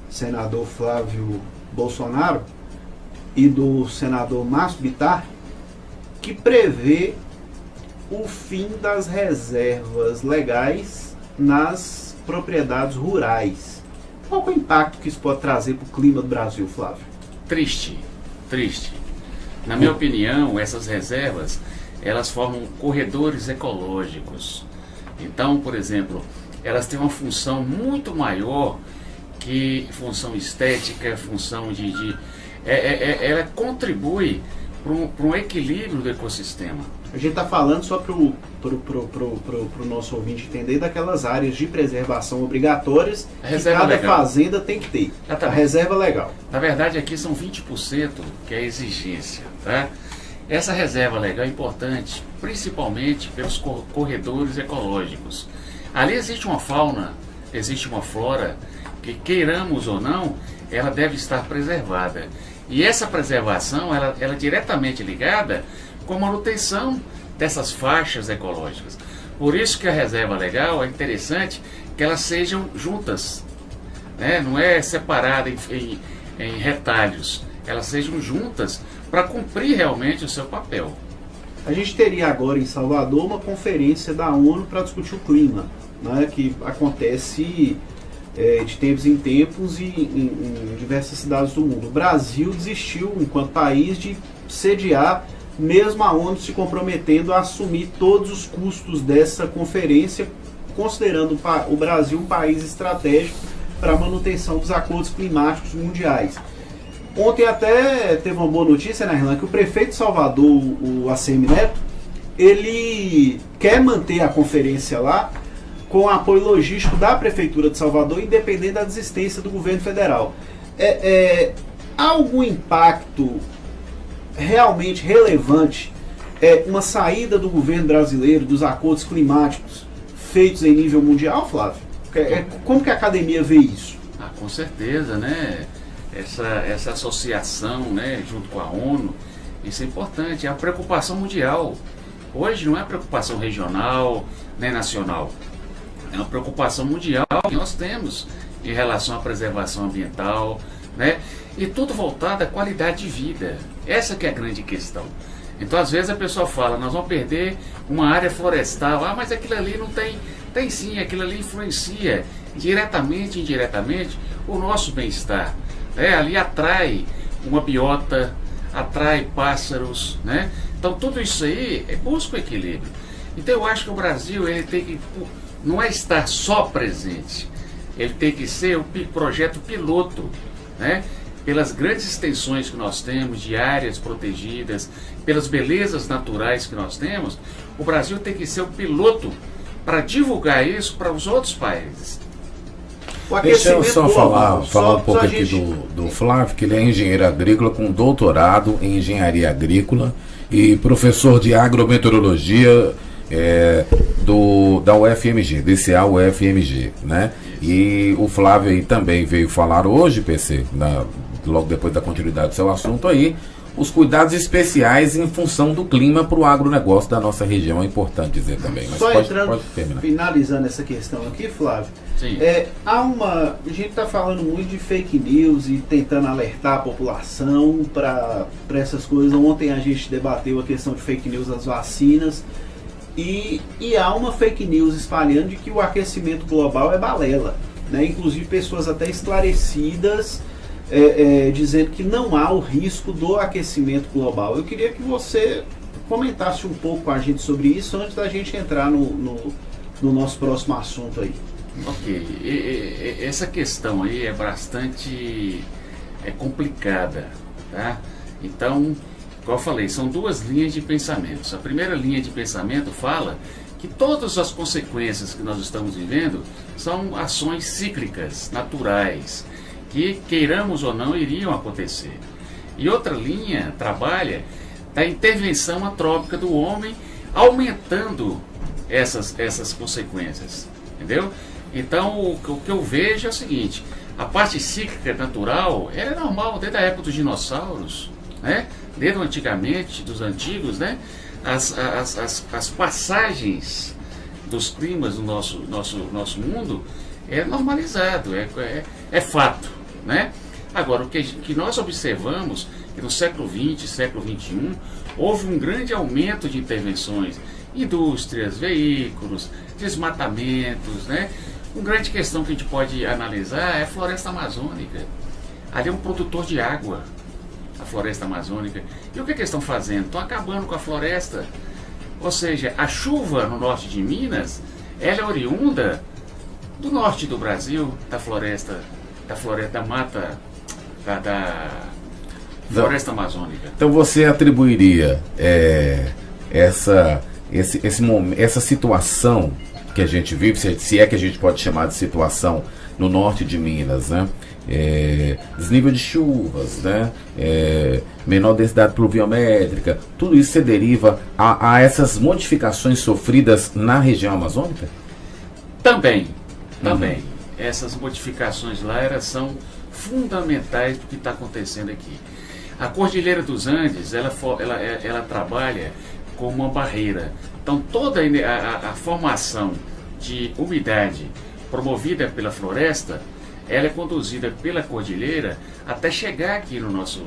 senador Flávio Bolsonaro, e do senador Márcio Bittar, que prevê o fim das reservas legais nas propriedades rurais. Qual é o impacto que isso pode trazer para o clima do Brasil, Flávio? Triste. Na minha opinião, essas reservas, elas formam corredores ecológicos. Então, por exemplo, elas têm uma função muito maior que função estética, função ela contribui para um equilíbrio do ecossistema. A gente está falando só para o nosso ouvinte entender daquelas áreas de preservação obrigatórias que cada fazenda tem que ter. Exatamente. A reserva legal. Na verdade, aqui são 20% que é a exigência, tá? Essa reserva legal é importante, principalmente pelos corredores ecológicos. Ali existe uma fauna, existe uma flora que, queiramos ou não, ela deve estar preservada. E essa preservação, ela é diretamente ligada com a manutenção dessas faixas ecológicas. Por isso que a reserva legal é interessante que elas sejam juntas, né? Não é separada em retalhos, elas sejam juntas para cumprir realmente o seu papel. A gente teria agora em Salvador uma conferência da ONU para discutir o clima, né? Que acontece de tempos em tempos e em diversas cidades do mundo. O Brasil desistiu, enquanto país, de sediar, mesmo a ONU se comprometendo a assumir todos os custos dessa conferência, considerando o Brasil um país estratégico para a manutenção dos acordos climáticos mundiais. Ontem até teve uma boa notícia, né, Renan, que o prefeito de Salvador, o ACM Neto, ele quer manter a conferência lá, com o apoio logístico da Prefeitura de Salvador, independente da desistência do governo federal. Há algum impacto realmente relevante, uma saída do governo brasileiro dos acordos climáticos feitos em nível mundial, Flávio? Como que a academia vê isso? Com certeza, né? Essa associação, né, junto com a ONU, isso é importante, é a preocupação mundial. Hoje não é preocupação regional nem nacional, é uma preocupação mundial que nós temos em relação à preservação ambiental, né? E tudo voltado à qualidade de vida. Essa que é a grande questão. Então, às vezes a pessoa fala, nós vamos perder uma área florestal, mas aquilo ali não tem. Tem sim, aquilo ali influencia diretamente e indiretamente o nosso bem-estar. Ali atrai uma biota, atrai pássaros, né? Então tudo isso aí busca o equilíbrio. Então eu acho que o Brasil ele tem que, não é estar só presente, ele tem que ser o projeto piloto, né? Pelas grandes extensões que nós temos de áreas protegidas, pelas belezas naturais que nós temos, o Brasil tem que ser o piloto para divulgar isso para os outros países. Deixa eu só falar um pouco aqui do Flávio, que ele é engenheiro agrícola com doutorado em engenharia agrícola e professor de agrometeorologia da UFMG, DCA UFMG, né? E o Flávio aí também veio falar hoje, PC, logo depois da continuidade do seu assunto aí, os cuidados especiais em função do clima para o agronegócio da nossa região, é importante dizer também. Mas só pode terminar. Finalizando essa questão aqui, Flávio, a gente está falando muito de fake news e tentando alertar a população para essas coisas. Ontem a gente debateu a questão de fake news das vacinas e há uma fake news espalhando de que o aquecimento global é balela, né? Inclusive pessoas até esclarecidas dizendo que não há o risco do aquecimento global. Eu queria que você comentasse um pouco com a gente sobre isso antes da gente entrar no nosso próximo assunto aí. Ok, essa questão aí é bastante complicada, tá? Então, como eu falei, são duas linhas de pensamentos. A primeira linha de pensamento fala que todas as consequências que nós estamos vivendo são ações cíclicas, naturais, que queiramos ou não iriam acontecer. E outra linha trabalha da intervenção antrópica do homem, aumentando essas consequências, entendeu? Então o que eu vejo é o seguinte: a parte cíclica natural é normal desde a época dos dinossauros, né? Desde antigamente, dos antigos, né? As passagens dos climas do nosso mundo é normalizado, é fato, né? Agora, o que nós observamos que no século XX, século XXI, houve um grande aumento de intervenções, indústrias, veículos, desmatamentos, né? Uma grande questão que a gente pode analisar é a floresta amazônica. Ali é um produtor de água, a floresta amazônica. E o que eles estão fazendo? Estão acabando com a floresta. Ou seja, a chuva no norte de Minas, ela é oriunda do norte do Brasil, da floresta mata, da floresta amazônica. Então você atribuiria essa situação que a gente vive, se é que a gente pode chamar de situação no norte de Minas, né? Desnível de chuvas, né? Menor densidade pluviométrica, tudo isso se deriva a essas modificações sofridas na região amazônica? Também. Essas modificações lá são fundamentais para o que está acontecendo aqui. A Cordilheira dos Andes, ela trabalha como uma barreira. Então toda a formação de umidade promovida pela floresta, ela é conduzida pela cordilheira até chegar aqui no nosso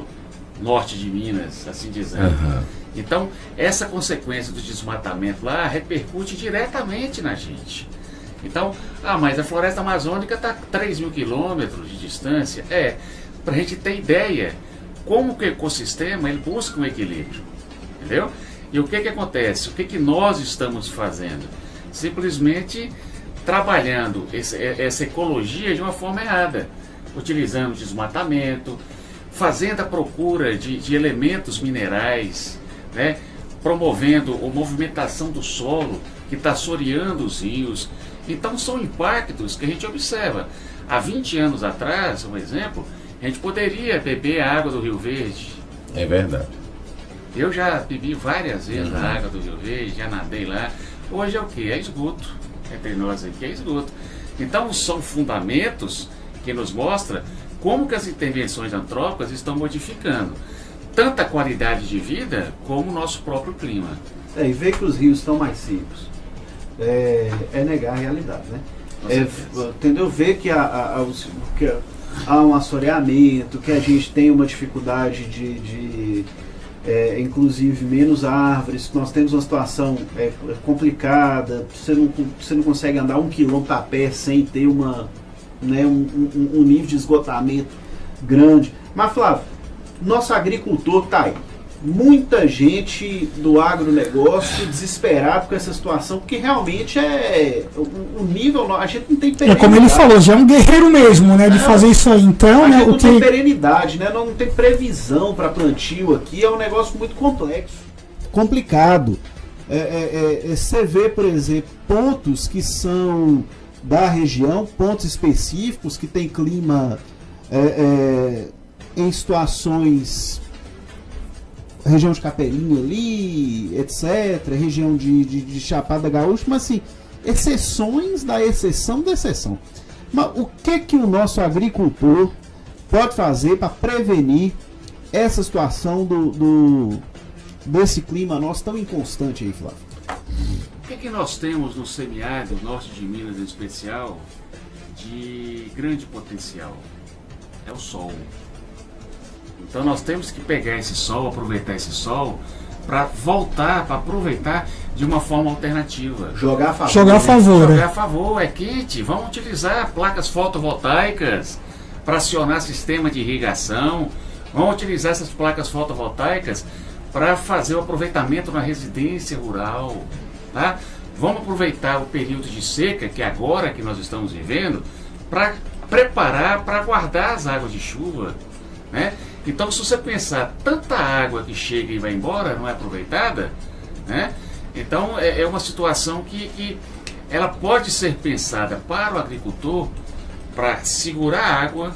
norte de Minas, assim dizendo. Uhum. Então, essa consequência do desmatamento lá repercute diretamente na gente. Então, mas a floresta amazônica está a 3.000 quilômetros de distância. Para a gente ter ideia como que o ecossistema ele busca um equilíbrio, entendeu? E o que acontece? O que nós estamos fazendo? Simplesmente trabalhando essa ecologia de uma forma errada, utilizando desmatamento, fazendo a procura de elementos minerais, né? Promovendo a movimentação do solo que está assoreando os rios. Então são impactos que a gente observa. Há 20 anos atrás, um exemplo, a gente poderia beber a água do Rio Verde. É verdade. Eu já bebi várias vezes a água do Rio Verde, já nadei lá. Hoje é o quê? É esgoto. Entre nós aqui é esgoto. Então são fundamentos que nos mostram como que as intervenções antrópicas estão modificando tanto a qualidade de vida como o nosso próprio clima. E ver que os rios estão mais secos é negar a realidade, né? Entendeu? Ver que há um assoreamento, que a gente tem uma dificuldade de inclusive menos árvores, que nós temos uma situação complicada, você não consegue andar 1 quilômetro a pé sem ter um nível de esgotamento grande. Mas, Flávio, nosso agricultor está aí. Muita gente do agronegócio desesperado com essa situação, porque realmente o nível, a gente não tem perenidade. Como ele falou, já é um guerreiro mesmo, né, de fazer isso aí. Então, a gente não tem perenidade, né, não tem previsão para plantio aqui, é um negócio muito complexo. Complicado. Você vê, por exemplo, pontos que são da região, pontos específicos que tem clima em situações, região de Capelinha ali, etc., região de Chapada Gaúcha, mas assim, exceções da exceção da exceção. Mas o que o nosso agricultor pode fazer para prevenir essa situação desse clima nosso tão inconstante aí, Flávio? O que nós temos no semiárido norte de Minas em especial de grande potencial? É o sol. Então nós temos que pegar esse sol, aproveitar esse sol para voltar, para aproveitar de uma forma alternativa. Jogar a favor. Jogar a favor, é quente. Vamos utilizar placas fotovoltaicas para acionar sistema de irrigação. Vamos utilizar essas placas fotovoltaicas para fazer o aproveitamento na residência rural. Tá? Vamos aproveitar o período de seca, que é agora que nós estamos vivendo, para preparar, para guardar as águas de chuva. Né? Então, se você pensar, tanta água que chega e vai embora, não é aproveitada, né? Então é uma situação que ela pode ser pensada para o agricultor para segurar a água,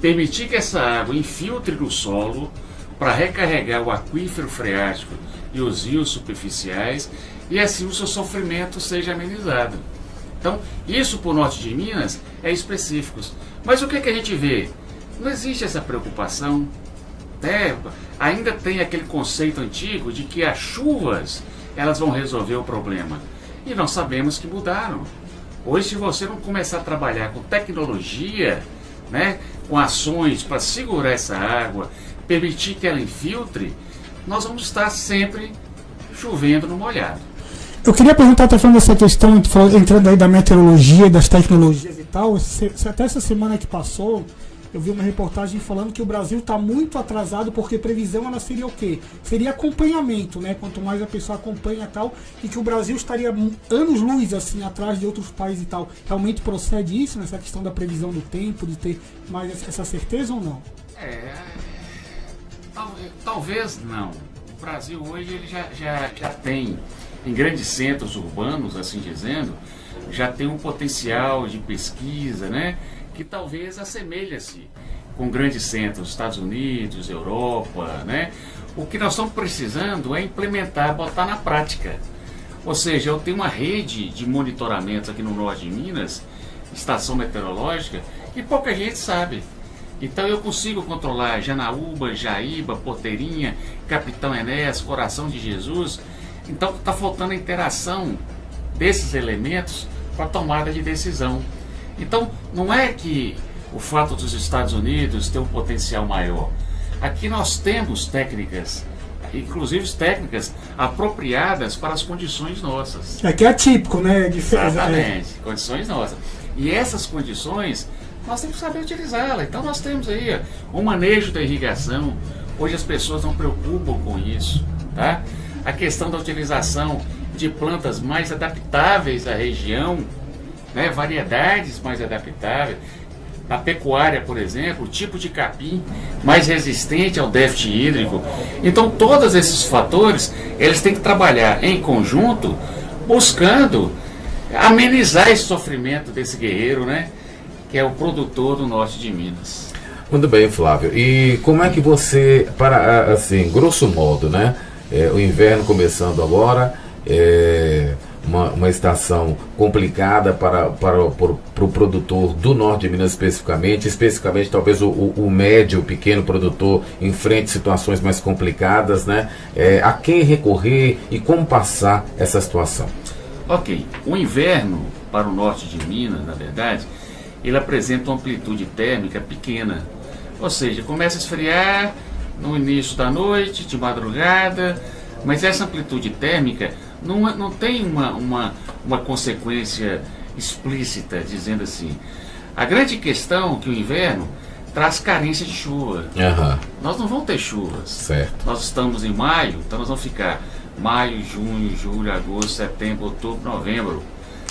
permitir que essa água infiltre no solo, para recarregar o aquífero freático e os rios superficiais, e assim o seu sofrimento seja amenizado. Então, isso para o norte de Minas é específico. Mas o que a gente vê? Não existe essa preocupação. Ainda tem aquele conceito antigo de que as chuvas elas vão resolver o problema. E nós sabemos que mudaram. Hoje, se você não começar a trabalhar com tecnologia, né, com ações para segurar essa água, permitir que ela infiltre, nós vamos estar sempre chovendo no molhado. Eu queria perguntar, até falando dessa questão, entrando aí da meteorologia, das tecnologias e tal, até essa semana que passou, eu vi uma reportagem falando que o Brasil está muito atrasado, porque previsão ela seria o quê? Seria acompanhamento, né? Quanto mais a pessoa acompanha e tal, e que o Brasil estaria anos-luz assim, atrás de outros países e tal. Realmente procede isso, nessa questão da previsão do tempo, de ter mais essa certeza ou não? Talvez não. O Brasil hoje ele já tem, em grandes centros urbanos, assim dizendo, já tem um potencial de pesquisa, né? Que talvez assemelha-se com grandes centros, Estados Unidos, Europa, né? O que nós estamos precisando é implementar, botar na prática. Ou seja, eu tenho uma rede de monitoramento aqui no norte de Minas, estação meteorológica, e pouca gente sabe. Então eu consigo controlar Janaúba, Jaíba, Porteirinha, Capitão Enéas, Coração de Jesus. Então está faltando a interação desses elementos para a tomada de decisão. Então, não é que o fato dos Estados Unidos ter um potencial maior. Aqui nós temos técnicas, inclusive técnicas apropriadas para as condições nossas. É que é atípico, né? Exatamente, condições nossas. E essas condições, nós temos que saber utilizá-las. Então, nós temos aí o manejo da irrigação. Hoje as pessoas não preocupam com isso, tá? A questão da utilização de plantas mais adaptáveis à região, né, variedades mais adaptáveis. Na pecuária, por exemplo, o tipo de capim mais resistente ao déficit hídrico. Então, todos esses fatores, eles têm que trabalhar em conjunto, buscando amenizar esse sofrimento desse guerreiro, né? Que é o produtor do norte de Minas. Muito bem, Flávio. E como é que você, para assim, grosso modo, né? O inverno começando agora, uma estação complicada para o produtor do norte de Minas especificamente talvez o médio, o pequeno produtor enfrente situações mais complicadas, né? A quem recorrer e como passar essa situação? Ok, o inverno para o norte de Minas, na verdade, ele apresenta uma amplitude térmica pequena, ou seja, começa a esfriar no início da noite, de madrugada, mas essa amplitude térmica não tem uma consequência explícita, dizendo assim. A grande questão é que o inverno traz carência de chuva. Nós não vamos ter chuvas. Certo. Nós estamos em maio, então nós vamos ficar maio, junho, julho, agosto, setembro, outubro, novembro.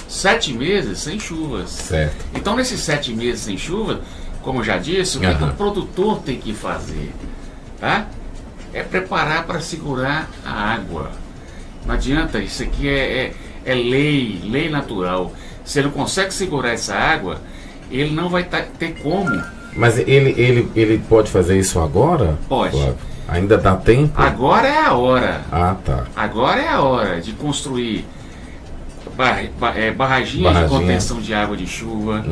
7 meses sem chuvas. Certo. Então, nesses 7 meses sem chuva, como eu já disse, o que o produtor tem que fazer? Tá? É preparar para segurar a água. Não adianta, isso aqui é lei natural. Se ele não consegue segurar essa água, ele não vai ter como. Mas ele pode fazer isso agora? Pode. Flávio? Ainda dá tempo? Agora é a hora. Ah, tá. Agora é a hora de construir barraginhas de contenção de água de chuva,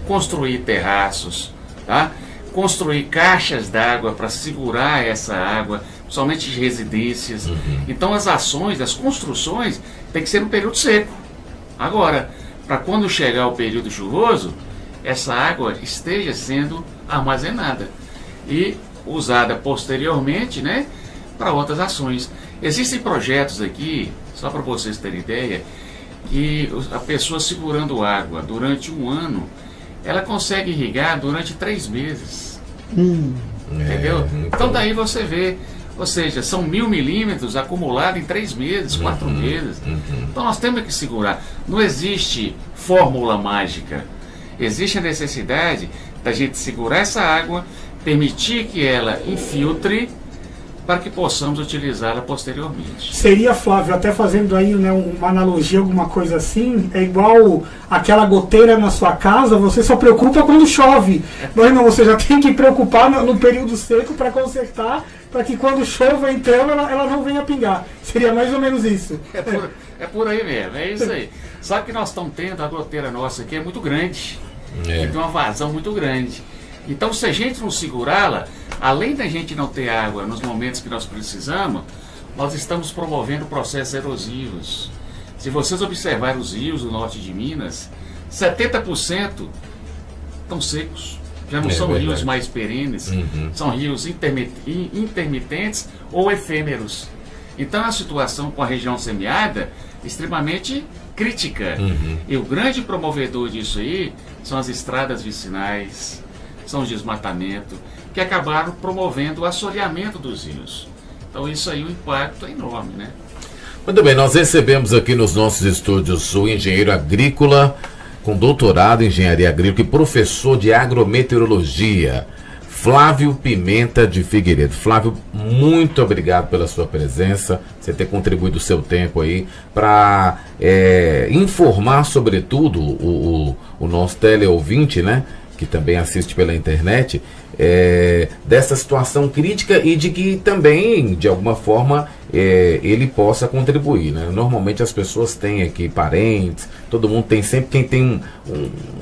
construir terraços, tá? Construir caixas d'água para segurar essa água, somente de residências. Então as ações, as construções tem que ser no período seco. Agora, para quando chegar o período chuvoso, essa água esteja sendo armazenada e usada posteriormente, né, para outras ações. Existem projetos aqui, só para vocês terem ideia, que a pessoa segurando água durante 1 ano, ela consegue irrigar durante 3 meses. Entendeu? Então daí você vê, ou seja, são 1000 milímetros acumulados em 3 meses, 4 meses. Então nós temos que segurar. Não existe fórmula mágica. Existe a necessidade da gente segurar essa água, permitir que ela infiltre para que possamos utilizá-la posteriormente. Seria, Flávio, até fazendo aí, né, uma analogia, alguma coisa assim, é igual aquela goteira na sua casa, você só preocupa quando chove. Mas não, você já tem que preocupar no período seco para consertar, para que quando chova então ela não venha pingar. Seria mais ou menos isso. É por aí mesmo, é isso aí. Sabe que nós estamos tendo, a goteira nossa aqui é muito grande, tem uma vazão muito grande. Então, se a gente não segurá-la, além da gente não ter água nos momentos que nós precisamos, nós estamos promovendo processos erosivos. Se vocês observarem os rios do norte de Minas, 70% estão secos. Já não são rios mais perenes, são rios intermitentes ou efêmeros. Então, a situação com a região semiárida é extremamente crítica. E o grande promovedor disso aí são as estradas vicinais, são os desmatamentos, que acabaram promovendo o assoreamento dos rios. Então isso aí, o impacto é enorme, né? Muito bem, nós recebemos aqui nos nossos estúdios o engenheiro agrícola, com doutorado em engenharia agrícola e professor de agrometeorologia, Flávio Pimenta de Figueiredo. Flávio, muito obrigado pela sua presença, você ter contribuído o seu tempo aí para informar, sobretudo, o nosso teleouvinte, né? Que também assiste pela internet, dessa situação crítica e de que também, de alguma forma, ele possa contribuir, né? Normalmente as pessoas têm aqui parentes, todo mundo tem, sempre quem tem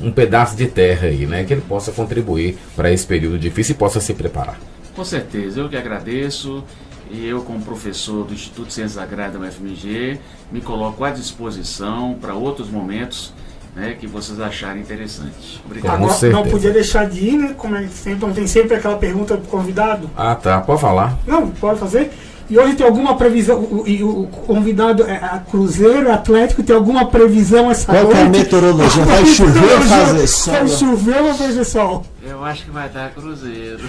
um pedaço de terra aí, né? Que ele possa contribuir para esse período difícil e possa se preparar. Com certeza, eu que agradeço. E eu, como professor do Instituto de Ciências Agrárias da UFMG, me coloco à disposição para outros momentos, né, que vocês acharem interessante. Obrigado. Agora, não podia deixar de ir, né? Como é sempre, então tem sempre aquela pergunta pro convidado. Ah, tá. Pode falar. Não, pode fazer. E hoje tem alguma previsão? O convidado é Cruzeiro, Atlético, tem alguma previsão essa noite? Qual que é a meteorologia? Vai chover ou fazer sol? Vai chover ou fazer sol? Eu acho que vai dar Cruzeiro. O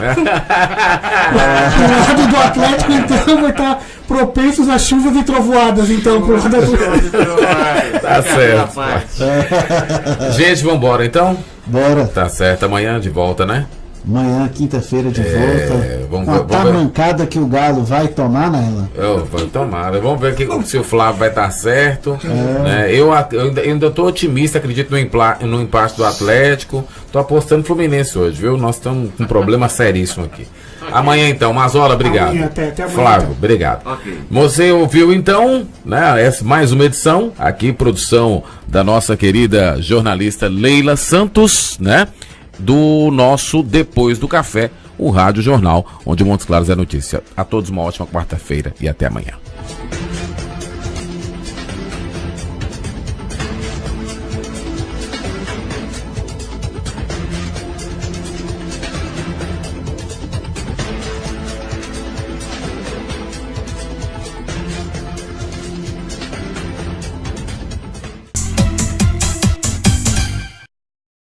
lado do Atlético, então, vai estar propensos a chuvas e trovoadas, então, pro lado do... Tá certo. Gente, vamos embora, então? Bora. Tá certo. Amanhã de volta, né? Amanhã, quinta-feira, de volta. Com a mancada que o Galo vai tomar, Nailan? Vai tomar. Vamos ver se o Flávio vai estar certo. Eu ainda estou otimista, acredito no empate do Atlético. Estou apostando no Fluminense hoje, viu? Nós estamos com um problema seríssimo aqui. Amanhã então, Mazola, obrigado. Amanhã, até amanhã, Flávio, então. Obrigado. Okay. Você ouviu então, né? Essa mais uma edição aqui, produção da nossa querida jornalista Leila Santos, né? Do nosso Depois do Café, o Rádio Jornal, onde Montes Claros é notícia. A todos uma ótima quarta-feira e até amanhã.